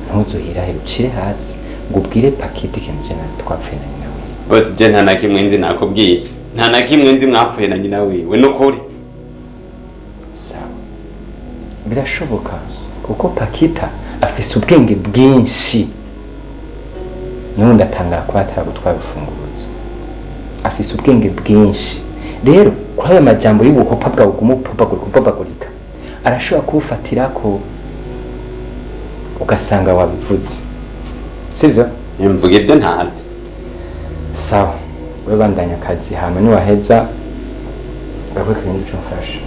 Speaker 5: Ntuzuhira he ucire hasi ngo ubwire Pakita ikintu je twapfuye na nyina wiwe.
Speaker 7: Boss je nta na kimwe nzi nakubwiye. Nta na kimwe nzi mwapfuye na nyina wiwe nukuri.
Speaker 5: Sawa. Birashoboka kuko Pakita afise ubwenge bwinshi. Nundi atangara kuba ataragutwara ufunguzo. Afise ubwenge bwinshi. Rero kuri ayo majambo y'ubuhopa bwawe kumupapagurika arashobora kubufatirako ugasanga wabivuze. Sivyo?
Speaker 7: Mvuge ibyo ntazi.
Speaker 5: Sawa. we bandanya akazi hama niwaheza gakwe kagenda ico mfasha.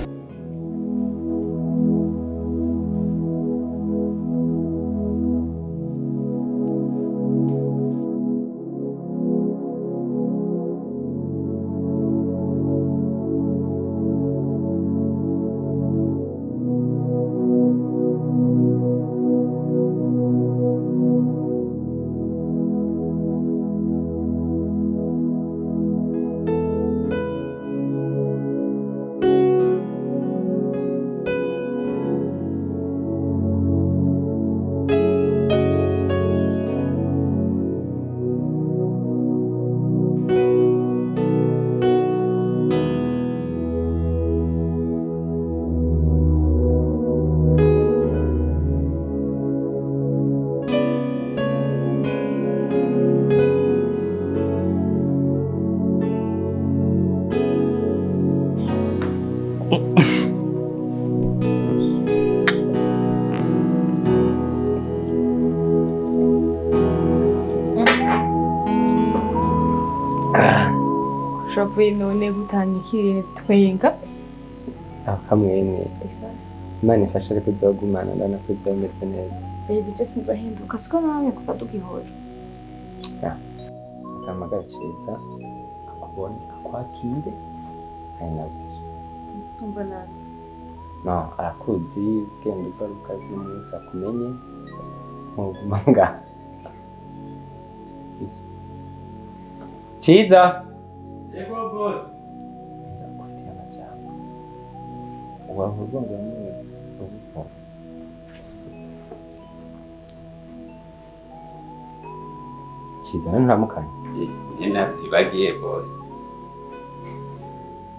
Speaker 9: Ushavuye none gutandikira twenga
Speaker 5: Akamwemwe. Imana ifasha ariko uzogumana ndanakuze umeze neza.
Speaker 9: baby just nzohinduka siko nawe kuva tugihora.
Speaker 5: Akamagara ciza akubone akwakire ari nabyo.
Speaker 9: Umva nazi.
Speaker 5: No, arakuzi ubwenge ugaruka n'umunsi akumenye ntuguma ngaha. Ciza!
Speaker 7: Yego boss.
Speaker 5: Ndakufitiye amajambo. Wavuga ngo neza ubu. Ciza nturamukanye.
Speaker 7: Nina tibagiye boss.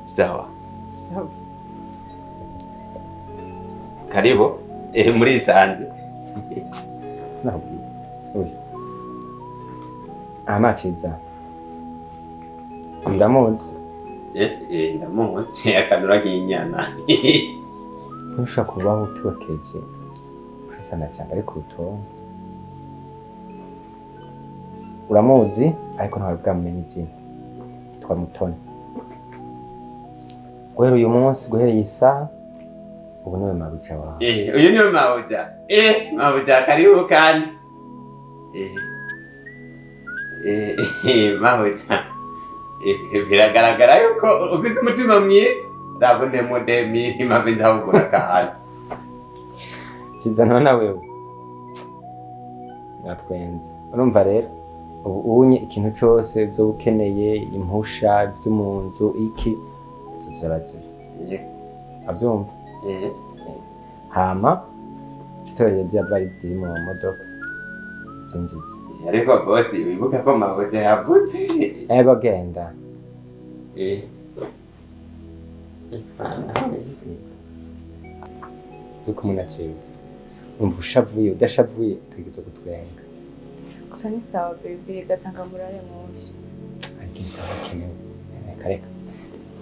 Speaker 7: Sawa. Karibu. Muri sanze.
Speaker 5: Sinabwiye. Oya. Ama Ciza. Ndamuzi.
Speaker 7: Ndamuzi akanura k'inyana.
Speaker 5: Ntushaka kubaho utiwakeje. Kwisana cyane ari ku rutonde. Uramuzi ariko ntawe bwamenye izina. Twa Mutoni. Guhera uyu munsi guhereye isaha ubu niwe mabuja wawe.
Speaker 7: Uyu niwe mabuja. Mabuja karibu kandi. Mabuja. Biragaragara yuko ufite umutima mwiza. Ndabone mudemi mabuja ndabugura kahari.
Speaker 5: Ciza none wewe. Natwenze. Urumva rero ubu unye ikintu cyose byo ukeneye impusha byo mu nzu iki tuzaraje. Abyumva? Hama tutoreye byabari ziri mu modoka zinjize.
Speaker 7: Ariko boss wibuka ko mabuja yavutse.
Speaker 5: Ego genda. Uko munaciza. Umva ushavuye udashavuye tugize gutwenga.
Speaker 9: Gusa ni sawa baby gatanga murare mwinshi.
Speaker 5: Ariko ndabakenewe. Kareka.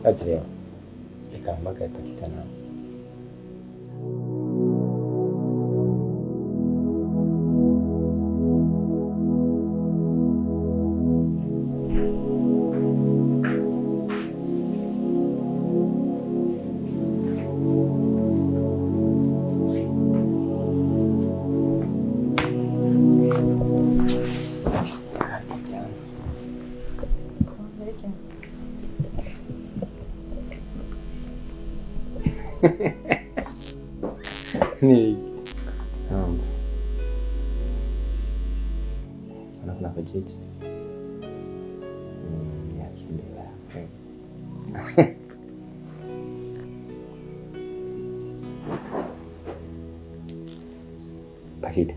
Speaker 5: Bazi rero. Reka mpamagaye Pakita nawe. Ni. Ana kujiji. Yakimbia. Pakita.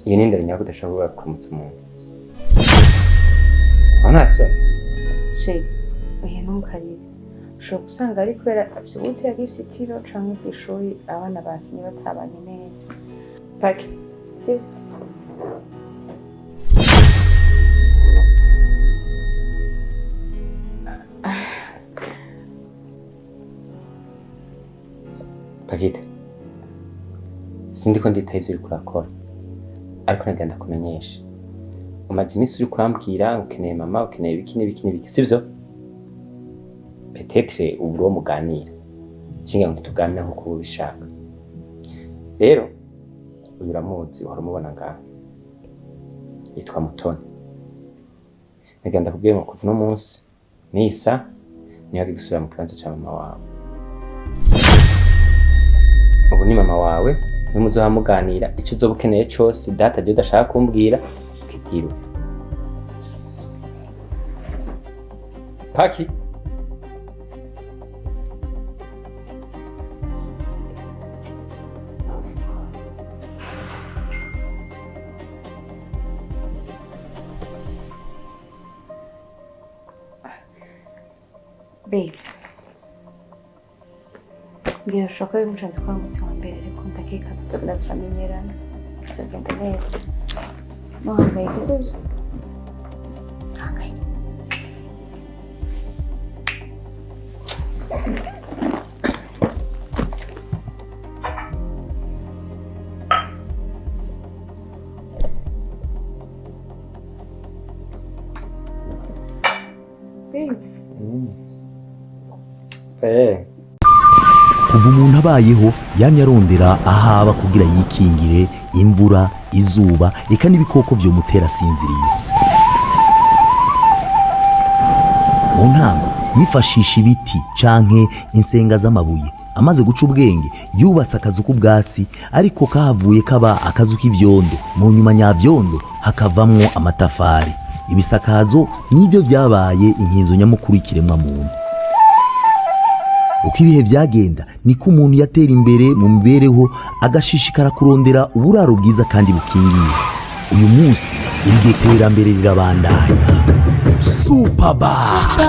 Speaker 5: Iyi ni indero nyako udashobora kuramutsa umuntu. Anaso.
Speaker 9: Sheri, oya numukarire. Ushobora gusanga ari kubera avyibutse yagifise itiro canke kw'ishuri abana bakinye batabanye neza. Paki, sivyo?
Speaker 5: Pakita. Sindiko nditaye ivyo uriko urakora. Ariko nagenda kumenyesha. umaze iminsi uri kurambwira ukeneye mama ukeneye ibiki n'ibiki sivyo peut-être ubu ro muganira cinga ngo tuganira nkuko ubishaka rero uyu uramuzi uhora umubona ngaha yitwa Mutoni nagenda kubwiye ngo kuva no munsi nisa niyo ari gusubira mu kibanza ca mama wawe ubu ni mama wawe nimuzoha muganira ico uzoba ukeneye cose data je udashaka kumbwira ukibwira Paki
Speaker 9: Babe, birashoboka yuko mushatse ko umunsi wa mbere ariko ndakeka tutagenda turamenyerana tuzagenda neza ntuhangayike sibyo ntahangayike
Speaker 5: babe
Speaker 8: kuva umuntu abayeho yamye arondera ahaba kugira yikingire imvura izuba eka n'ibikoko vyomutera asinziriye mu ntango yifashisha ibiti canke insenga z'amabuye amaze guca ubwenge yubatse akazu k'ubwatsi ariko kahavuye kaba akazu k'ivyondo mu nyuma nyavyondo hakavamwo amatafari ibisakazo nivyo vyabaye inkinzo nyamukuru y'ikiremwa muntu uko ibihe vyagenda niko umuntu yatera imbere mu mibereho agashishikara kurondera uburaro bwiza kandi bukingiye uyu munsi iryo terambere rirabandanya
Speaker 2: Superbat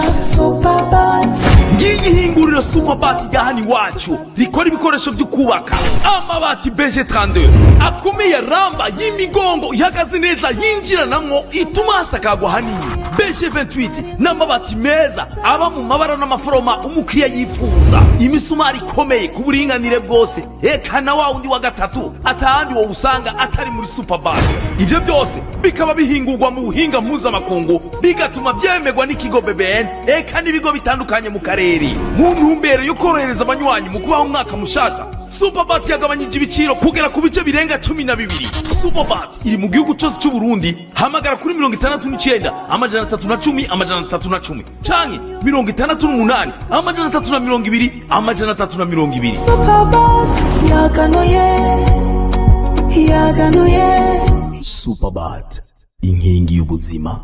Speaker 2: ngiyihingurira Superbat yahani wacu rikora ibikoresho byo kubaka amabati BG32 akomeye ramba y'imigongo ihagaze neza yinjiranamwo ituma hasakagwa hanini BG28 n'amabati meza aba mu mabara n'amaforoma umukiriya yifuza imisumari ikomeye ku buringanire bwose eka na wa undi wa gatatu atahandi wo usanga atari muri Superbat ivyo byose bikaba bihingurwa mu buhinga mpuzamakungu bigatuma vyemegwa n'ikigo BBN eka n'ibigo bitandukanye mu karere mu ntumbero yo korohereza abanywanyi mu kubaho umwaka mushasha Superbat yagabanyije ibiciro kugera ku bice birenga 12 Superbat iri mu gihugu cyose cy'u Burundi hamagara kuri 69 amajana 310 amajana 310 canke 68 amajana 320 amajana 320
Speaker 3: Superbat yaganuye
Speaker 8: Superbat inkingi y'ubuzima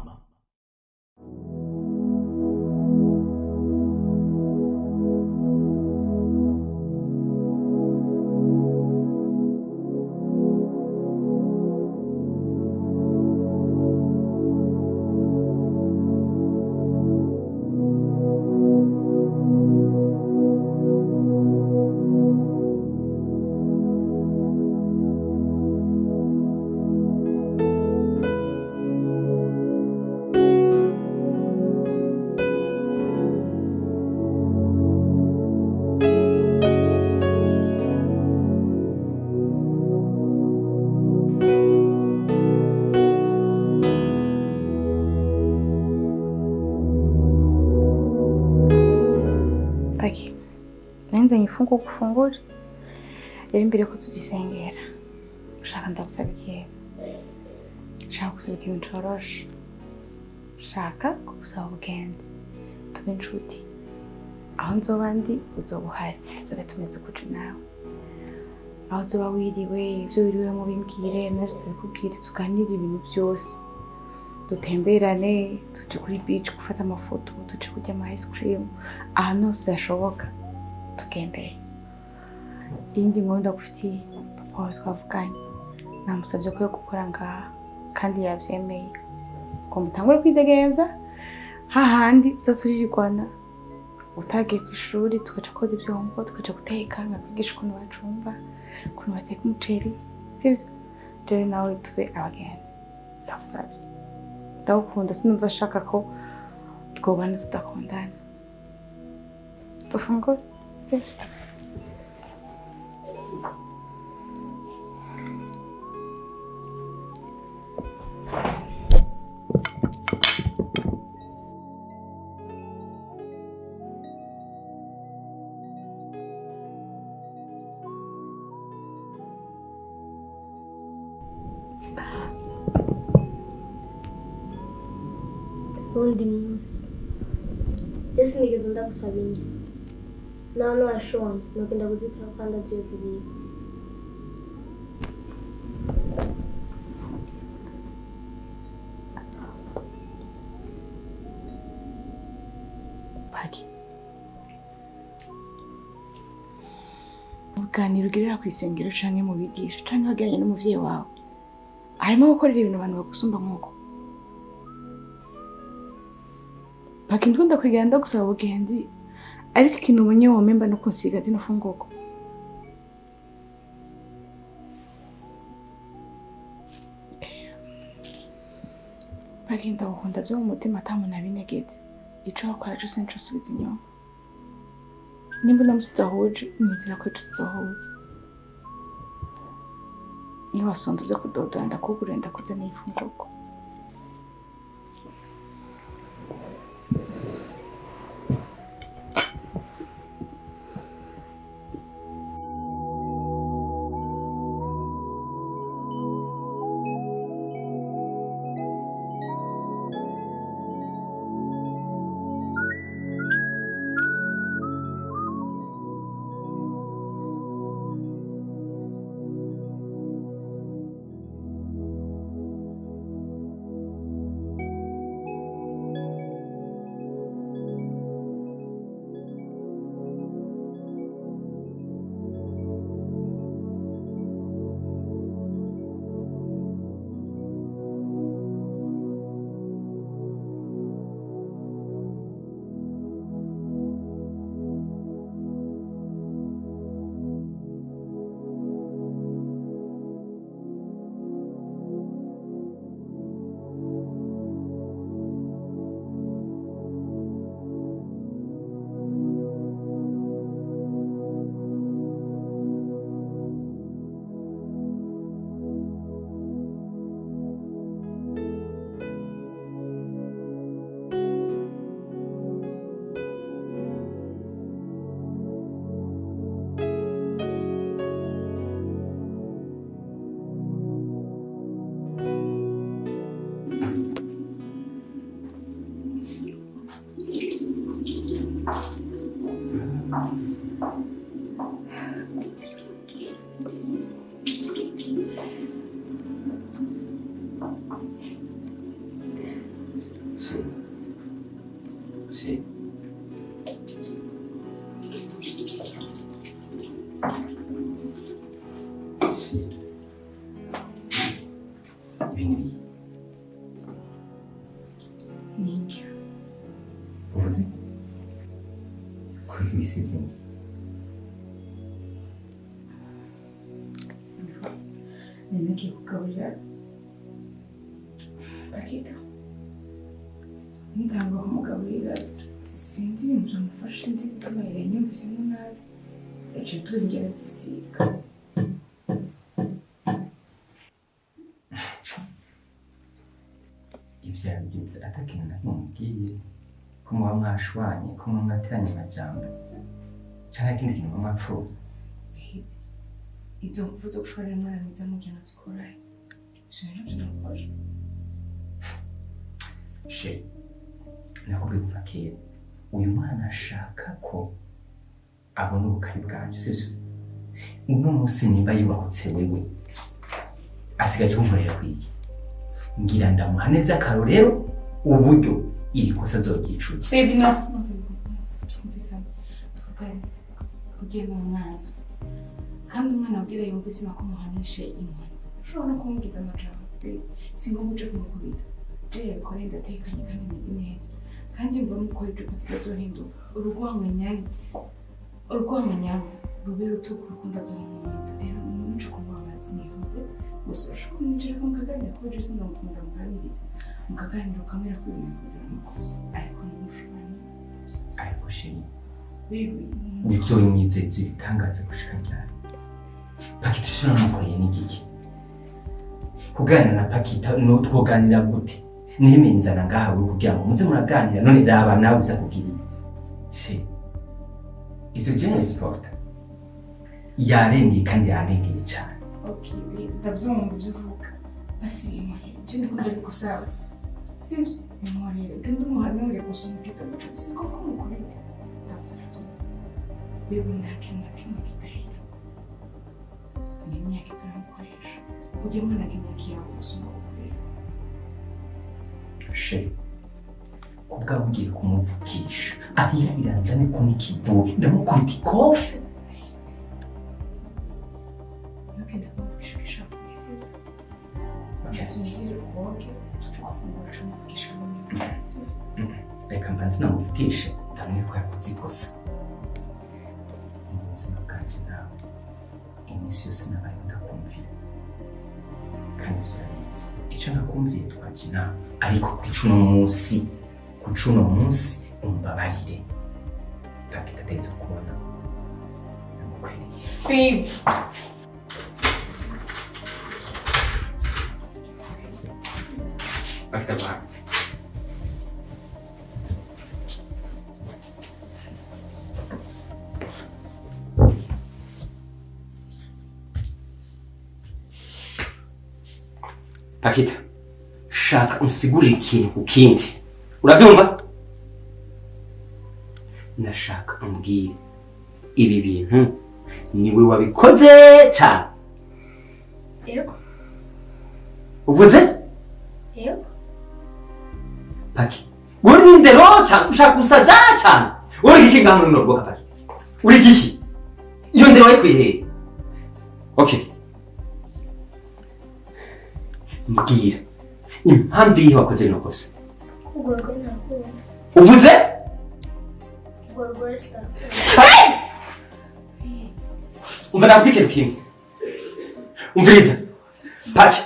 Speaker 9: Paki, nenda nifungo kufungura rero imbere ko tugisengera ushaka ndagusaba ikintu ushaka gusaba ikintu coroshe ushaka kugusaba ubugenzi tube inshuti aho nzoba ndi uzoba uhari tuzobe tumeze gutyo nawe aho uzoba wiriwe ibyo wiriwemo bimbwire navyo tubikubwire tuganire ibintu byose dutemberane tuje kuri beach gufata amafoto tuje kurya ama ice cream ahantu hose hashoboka tugendeye iyindi nkuru ndagufitiye papa wawe twavuganye namusabye ko yo gukora ngaha kandi yavyemeye ngo mutangure kwidegemvya hahandi tuzoturirirwana utagiye ku ishuri tugaca koza ivyombo tugaca guteka nkakwigisha ukuntu bacumba ukuntu bateka umuceri sivyo jewe nawe tube abagenzi ndagusabye ndagukunda sinumva ashaka ko twobana tudakundana tufungure sivyo
Speaker 4: undi munsi ese nigeze ndagusaba ingi nawe washonje nuko ndaguzitira kandi agiye zibiri
Speaker 9: Paki uganira ugirira ku isengero canke mu bigisha canke wagiranye n'umuvyeyi wawe harimo gukorera ibintu abantu bagusumba nk'uko Paki ndikunda kwigana ndagusaba ubugenzi ariko ikintu ubonye womemba no kunsiga zino fungurwa Paki ndagukunda vyo mu mutima atamuntu abinegetse ico wakora cose nico subiza inyuma nimba unamusi tudahuje nizera ko tuzohuza niba wasonza uze kudodora ndakugurira ndakuzaniye ifungurwa
Speaker 1: Sí. Sí. Vieni.
Speaker 9: Ninja.
Speaker 1: Você? Como que me sentindo?
Speaker 9: Nene que kugaburira Pakita. Ntabwo kumugaburira sinzi ibintu byamufasha sinzi bituma yanyumvise nabi yaciye turengera zisiga
Speaker 1: Ivyo yabigize atakintu na kimwe mubwiye ko muba mwashwanye ko muba mwateranye amajambo canke ikindi kintu muba mwapfuye.
Speaker 9: Izo mvu zo gushwarira umwana mwiza mu gihe nazikoraye sinabyo nakora
Speaker 1: She nakubwiye kuva kera uyu mwana ashaka ko abona ubukari bwanje sivyo uno musi nimba yubahutse wewe asigaje kunkorera kwiki ngira ndamuhane vy'akarorero uburyo iri kosa azoryicuza.
Speaker 9: Baby no kugira umwana kandi umwana abwira yumvise ko muhanishe inkoni ushobora no kumubwiza amajambo si ngombwa uje kumukubita je yabikoreye ndatekanye kandi meze neza kandi mva muko ibyo bitazohinduka urwanganyamo rube rutuku rukunda zohumuta rero n'umuco kuba amazi nihuze gusa ushobora kumwinjira ko mukaganira ko je sindamukunda muganiriza mukaganira ukamera ko ibintu bikoze amakosa ariko n'umushobora
Speaker 1: ariko sheri uzonyizeza ibitangaza gushika ryari? Pakita ishobora mukoreye n'igiki kuganira na Pakita no twoganira gute nimenzana ngahawe kugira ngo muze muraganira none raba nawe uza kugira she ivyo je sport yarengeye kandi yarengeye cyane.
Speaker 9: Okay, ndavyumva uvuga basi imwe je ndikunda gusaba sinzi imwe kandi umuhanure gusumbiza gutse ko kumukubita ndabusabye bebe nakimwe kitahita ni myaka ikamukoresha ujye mwana kimyaka yawe gusumba kubera
Speaker 1: she kubwa ugiye kumuvukisha ahira iranzane ko nikiburi ndamukubita ikofe
Speaker 9: nakenda kumuvukisha kwese tunzire koke tukafungura kumuvukisha
Speaker 1: reka mbanze namuvukishe ndamwe ko yakoze ikosa mu buzima bwanje nawe iminsi yose nabaye ndakumvira kandi byaretse icyo nakumviye twakina ariko kucuno munsi umbabarire utakitateza kubona namukwiriye
Speaker 9: babe
Speaker 1: Pakita Pakita, shaka unsigurire ikintu ku kindi. Urabyumva? Nashaka umbwire ibi bintu niwe wabikoze cyane.
Speaker 4: Yego.
Speaker 1: Uvuze?
Speaker 4: Yego.
Speaker 1: Paki. Uri ndero cyane ushaka umusaza cyane. Uri iki ngaho muri rwo Paki? Uri iki? Iyo ndero wayikuye. Okay. Mbwira impamvu iyi wakoze bino kosa.
Speaker 4: Kugorwa nakubona.
Speaker 1: Uvuze?
Speaker 4: Kugorwa star.
Speaker 1: Umva nakubwira kimwe. Umviriza. Paki.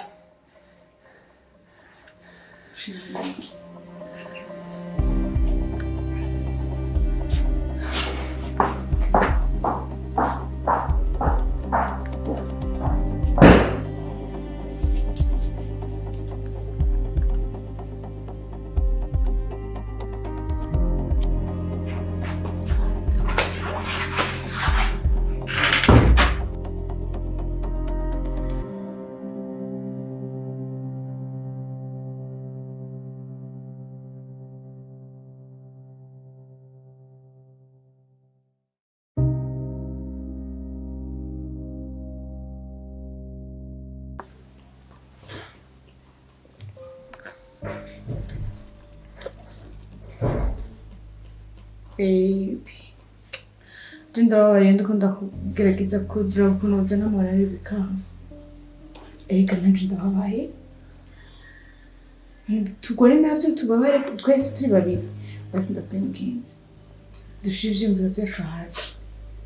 Speaker 9: baby ndabaye ndikunda kugerageza kugira kunoza n'amara y'ibikanga ega nanje ndabaye tugore nabyo tubabare twese turi babiri basi ndapemgenze dushije ibyumviro byacu hasi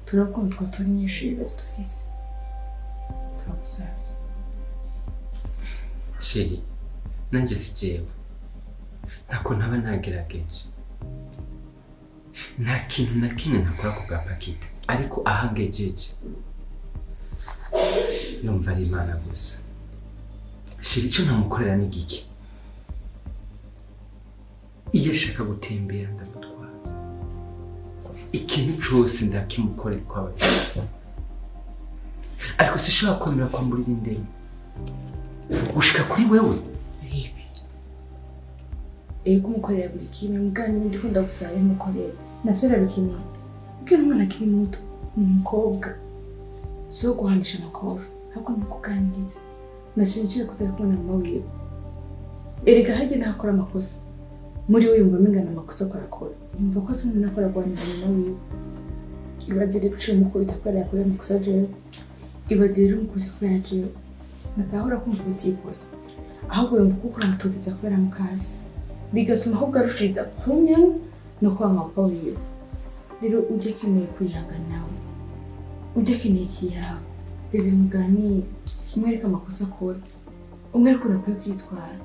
Speaker 9: turakunda twatora inyishuri basi tufise turagusabye
Speaker 1: Sheri, nanje si jewe ntako ntaba nagerageje nta kintu na kimwe nakora ku bwa Pakita ariko ahangejeje numva ari Imana gusa. Sheri, icyo ntamukorera ni giki? Iyo ashaka gutembera ndamutwara, ikintu cyose ndakimukorera uko aba ariko sishobora kwemera kwamburira indero gushika kuri wewe.
Speaker 9: ego umukorera buri kimwe mugani ndikunda gusaba umukorera navyo arabikeneye ubwo umwana akiri muto ni umukobwa so guhanisha amakofi ahubwo ni ukuganiriza nashinjije kutari kubona mama wiwe erega hajye ntakora amakosa muri we yumva mingana amakosa akorakora yumva ko asa umuntu akora guhanira mama wiwe ibaze rero uciye umukubita kubera yakoreye amakosa jewe ibaze rero umukubise kubera jewe natahora kumva ubyikosa ahubwo yumva ko ukora mutoteza kubera mukazi bigatuma ahubwo arushiriza kunyanga no kwanga papa wiwe. Rero ujye akeneye kwihangana nawe ujye akeneye ikiyawe bebe muganire umwereka amakosa akora umwereka urakwiye kwitwara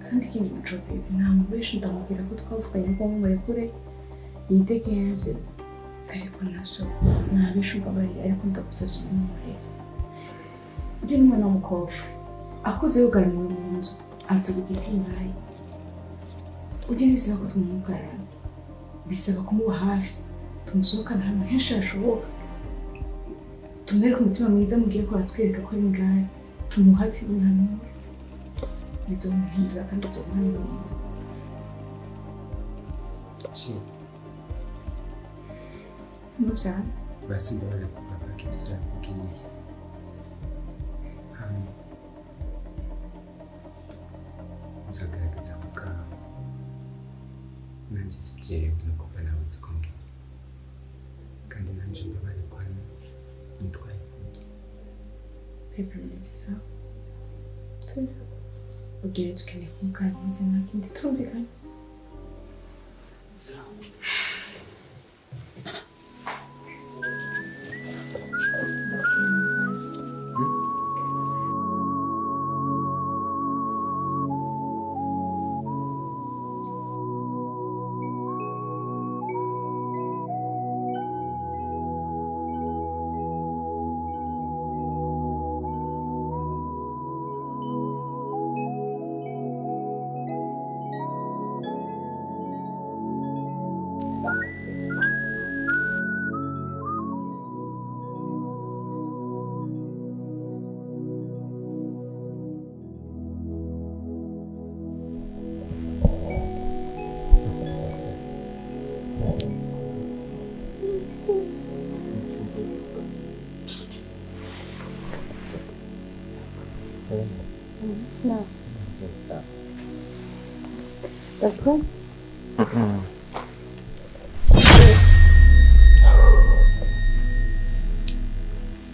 Speaker 9: kandi ikindi naco bebe nta muntu benshi ndamubwira ko twavuganye ngo murekure yitegenze ariko navyo ntabishumva bari ariko ndagusavye umureka ujye n'umwana w'umukobwa akoze yugaranira mu nzu atugira ingayi ujye n'ibisaba ko tumugarana bisaba kumuba hafi tumusohokana ahantu henshi hashoboka tumwereke umutima mwiza mugiye ko atwereka ko ari ingayi tumuhatire ubuhanura bizomuhindura kandi bizomuhindura.
Speaker 5: Shit.
Speaker 9: Muvyara.
Speaker 5: Basi ndabona ko papa kiza kugiye. Nzagaragaza ko nanjye sijewe nukuba nawe tukonge. Kandi nanjye ndabari kwa nitwaye.
Speaker 9: Pepe mwenye sawa. Tuna. Ugire tukeneye kumuganiriza nta kindi turumvikanye.
Speaker 4: No.
Speaker 9: That's good.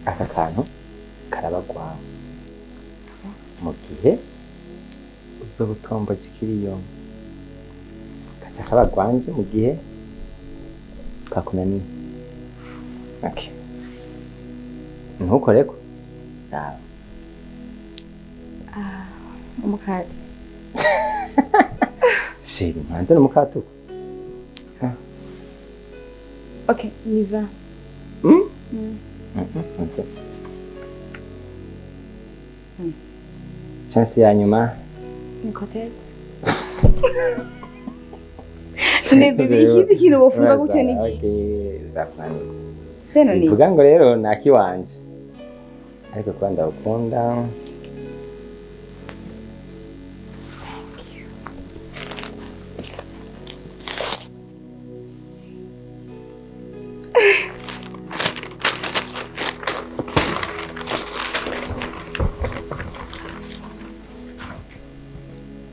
Speaker 5: Aka kantu karabagwaho mu gihe uzoba utomboje ikiriyo kaca kabagwanje mu gihe kakunaniye. Okay. Ntukoreko? Yawe.
Speaker 9: Umukate.
Speaker 5: Shiri, mwanze n'umukatuko.
Speaker 9: Okay, niva.
Speaker 5: Nze. Chance ya nyuma.
Speaker 9: Ni kotete. Ne bibi ikindi kintu bofunga gutyo ni iki?
Speaker 5: Okay, zakunaniza.
Speaker 9: Seno ni.
Speaker 5: Vuga ngo rero nakiwanje. Ariko kwa ndakunda.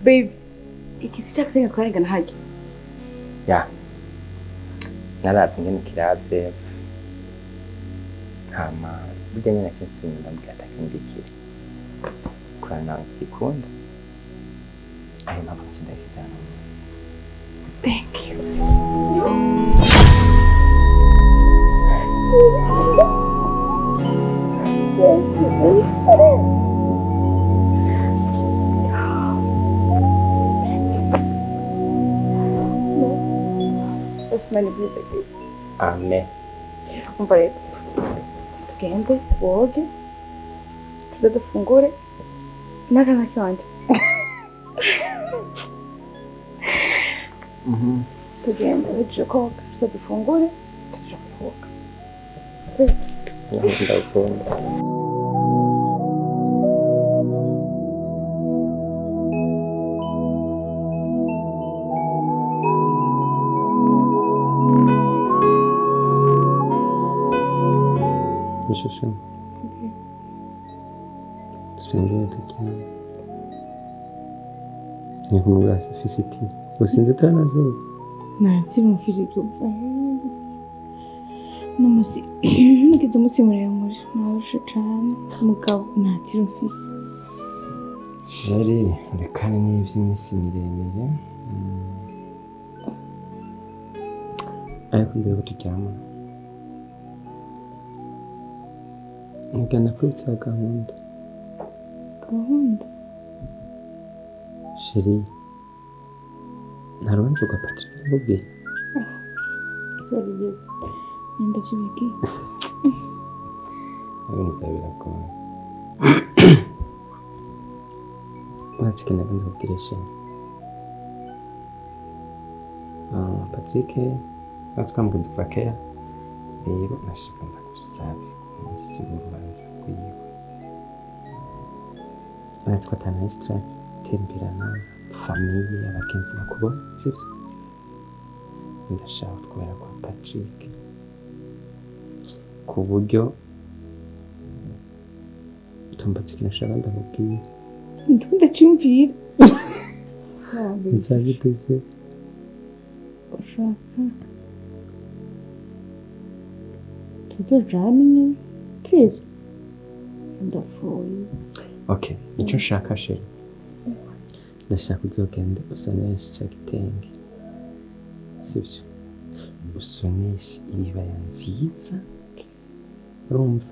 Speaker 9: Babe, ikisi cyakutega twarengana haje.
Speaker 5: Ya. Naravye ngene kiravye. Hama burya nyene kinsimba ndambwira atakimbikire. Kurana ikunda. Ayo mpamvu kindakizana umunsi.
Speaker 9: Thank you. Mani bwiza bwiza.
Speaker 5: Amen.
Speaker 9: Umva rero tugende woge tuze dufungure n'akana kiwanje. Tugende tuje koga tuze dufungure tuje koga.
Speaker 5: Ndakunda. Shusho. Tusengere tukiana. Nikumura sufisiti. Usinze turanaze.
Speaker 9: Nati mufisi kuva. Numusi. Nikizo musi muremure. Narusha cyane. Mugabo nati mufisi.
Speaker 5: Yari rekane n'ivy'imisi miremire. Ariko mbere ko turyama. Ngana kwitsa gahunda.
Speaker 9: Gahunda?
Speaker 5: Sheri. Narubanza kwa Patrick n'ubwe.
Speaker 9: Sorry. Nenda byibiki.
Speaker 5: Nzabira ko. Natsikana bandi kugiresha. Patrick natwamugenzi kwa kera. Rero nashaka ndagusabe. Umunsi w'urubanza rwiwe. Natwe atana extra gutemberana famiye abagenzi bakubona sibyo ndashaka kubera kwa Patrick ku buryo tumbatse ikintu nshaka ndamubwira
Speaker 9: ndacyumvira
Speaker 5: nzabiteze
Speaker 9: ushaka tuzojana nyine sibyo ndapfuye
Speaker 5: okay icyo nshaka sheri ndashaka uzogenda usonesha cya gitenge sibyo usonesha iribaya nziza urumva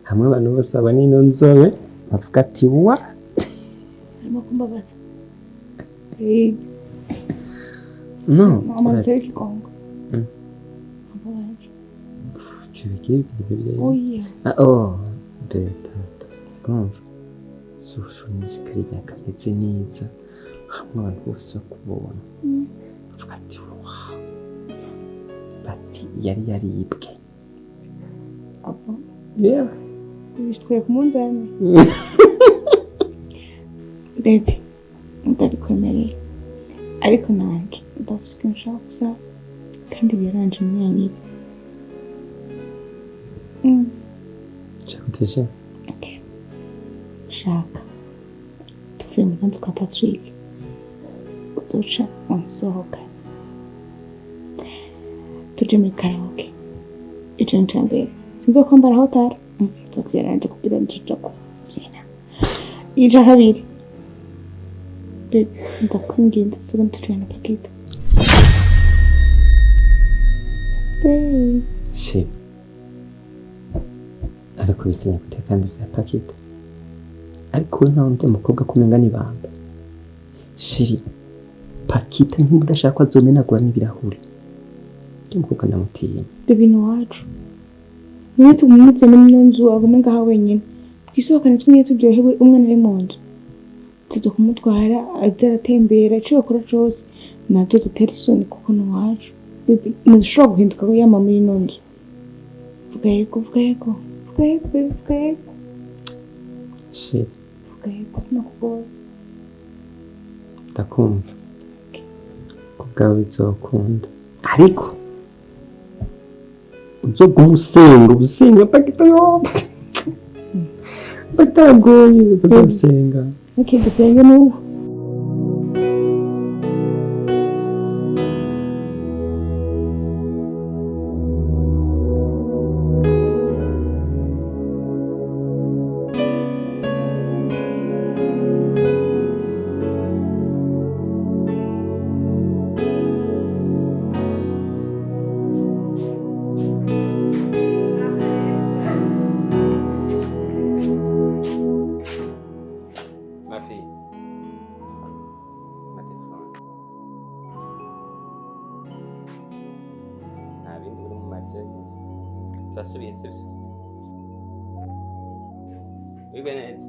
Speaker 5: hamwe abantu bose babona ino nzobe bavuga ati wa
Speaker 9: harimo kumbabaza
Speaker 5: no
Speaker 9: amanzi y'ikigongo oya
Speaker 5: beta urumva sushonesha kariya kameze neza hamwe abantu bose bakubona bavuga ati wa bati yari yaribwe
Speaker 9: abo
Speaker 5: yeah
Speaker 9: bishitwe ku munzani baby ndabikwemereye ariko nanjye ndafite icyo nshaka gusa kandi biranje mwenyine
Speaker 5: Chakutesha
Speaker 9: okay shaka tuvuye mu kanzu ka Patrick uzoca unsohoka tuje muri karaoke icyo ncambere sinzokwambara hotari nzokubwira nje kugira nje kubyina ija habiri ndakwingiye ndetse tujyana Pakita
Speaker 5: she ariko bitinya gute kandi bya Pakita ariko we nta wundi mukobwa kumenga n'ibanga shiri Pakita nk'udashaka ko azomenagura n'ibirahuri cyo mukobwa ndamutinya
Speaker 9: ibintu wacu niyo tumumutse muri nzu agume ngaha wenyine twisohokane twumye turyohewe umwana ari mu nzu tuzo kumutwara azaratembera icyo yakora cyose nabyo dutera isoni kuko ni wacu ntushobora guhinduka ko yama muri ino nzu vuga yego
Speaker 5: shit
Speaker 9: vuga yego sinakubona
Speaker 5: ndakumva kubwawe bizokunda ariko uzoguma usenga Pakita yoba batagoye uzogusenga
Speaker 9: okay dusenga n'ubu
Speaker 1: turasubiye sibyo wiga neza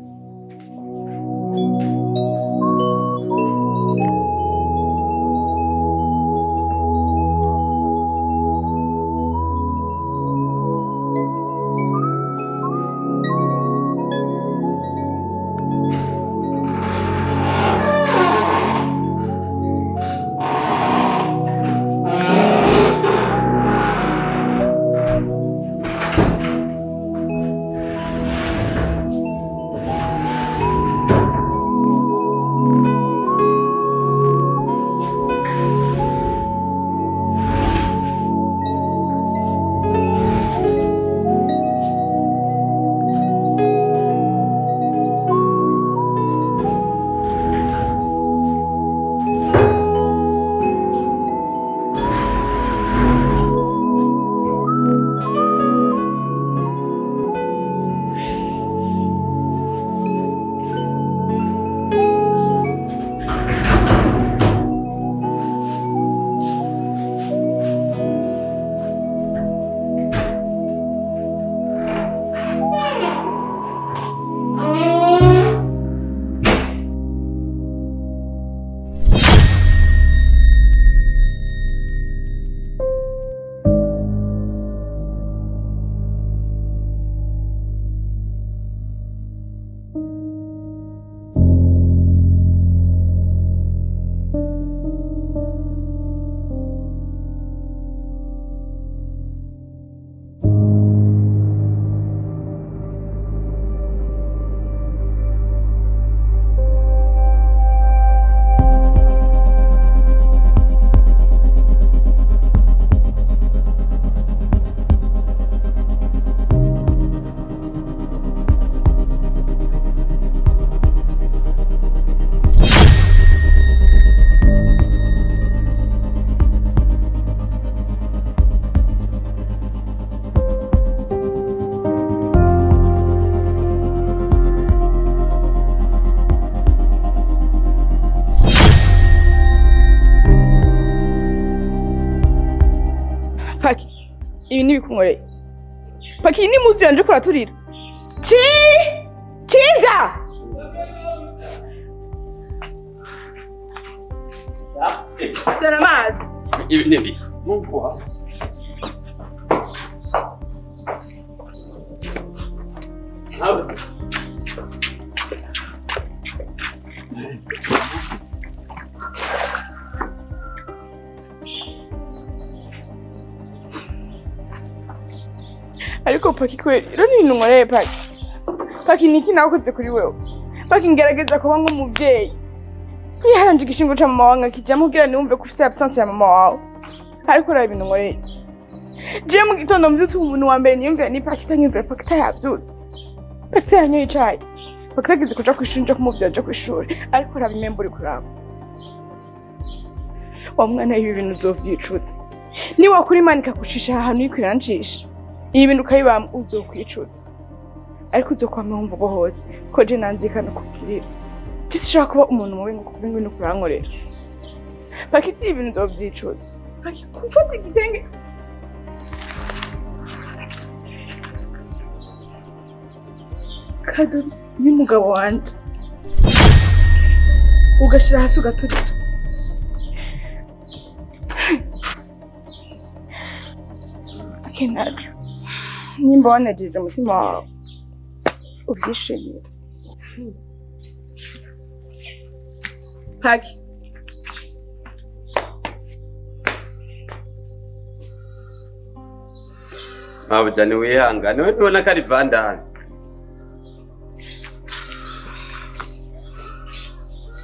Speaker 9: Paki, ibi nibikunkoreye. Paki ni muzi yanje kuraturira. Chiza! Zana amazi.
Speaker 7: Ibi nibi. Mungu.
Speaker 9: Ariko Paki kweli, iro ni nunkoreye Paki. Paki niki nakoze kuri wewe? Paki ngerageza kuba nk'umuvyeyi. Niharanje igishingo ca mama wange kijamwe kugira niwumve ko ufise absence ya mama wawe. Ariko raba ibintu nkoreye. Je mu gitondo mbyutse umuntu wa mbere niyumvira ni Pakita nyumvira Pakita yavyutse. Pakita yanyoye icayi. Pakita agize kuja kw'ishuri nje kumuvya aje kw'ishuri. Ariko raba imembo uri kuraba. Wa mwana ibi bintu uzovyicuza. Ni wakuri Imana ikagucisha ahantu ikwirancisha. Ibi bintu ukabibamba uzokwicuza. Ariko uzokwama wumva ubohotse ko je nanzikana kukirira. Sinshaka kuba umuntu mubi ngo kubingo no kurankorera. Pakita ibintu uzovyicuza. Paki kufata igitenge. Kado ni mugabo wanje. Ugashira hasi ugaturira. Akenaje. Nimba wanejeje umutima wawe. Ubyishimiye. Paki.
Speaker 7: Mabujani wihangane we tubona ko ari vandana.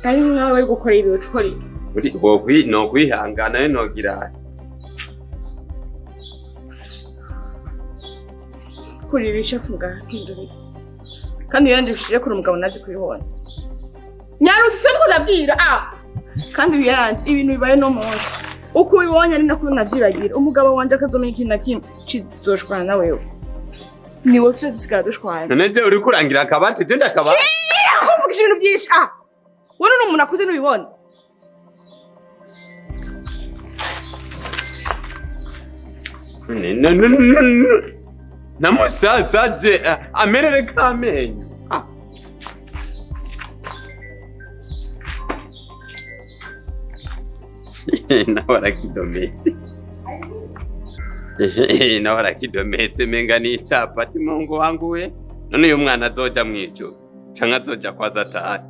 Speaker 9: Ari mwawe bari gukora ibi ucukora.
Speaker 7: Uri no kwihangana we nogira.
Speaker 9: Kuri bicafuga kinduri. Kandi yandi bishire kuri umugabo nazi kwihona. Nyarusi se ndabwira kandi yaranje ibintu bibaye no munsi. Uko ubibonye ari nako navyibagira. Umugabo wanje akazomenya ikintu na kimwe kizoshwana na wewe. Ni wowe tuzisigara dushwana.
Speaker 7: None je uri kurangira akabati je ndakabati.
Speaker 9: Akumvuga ibintu byinshi wowe n'umuntu akuze n'ubibona.
Speaker 7: Namusaza je amerere kamenyo. Nawe arakidometse menga ni icapati Mungu wangu we. None uyu mwana azoja mwijuru canke azoja kwa Satani.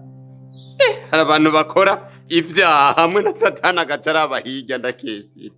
Speaker 7: Hari abantu bakora ivyaha hamwe na Satani agaca araba hirya ndakesira.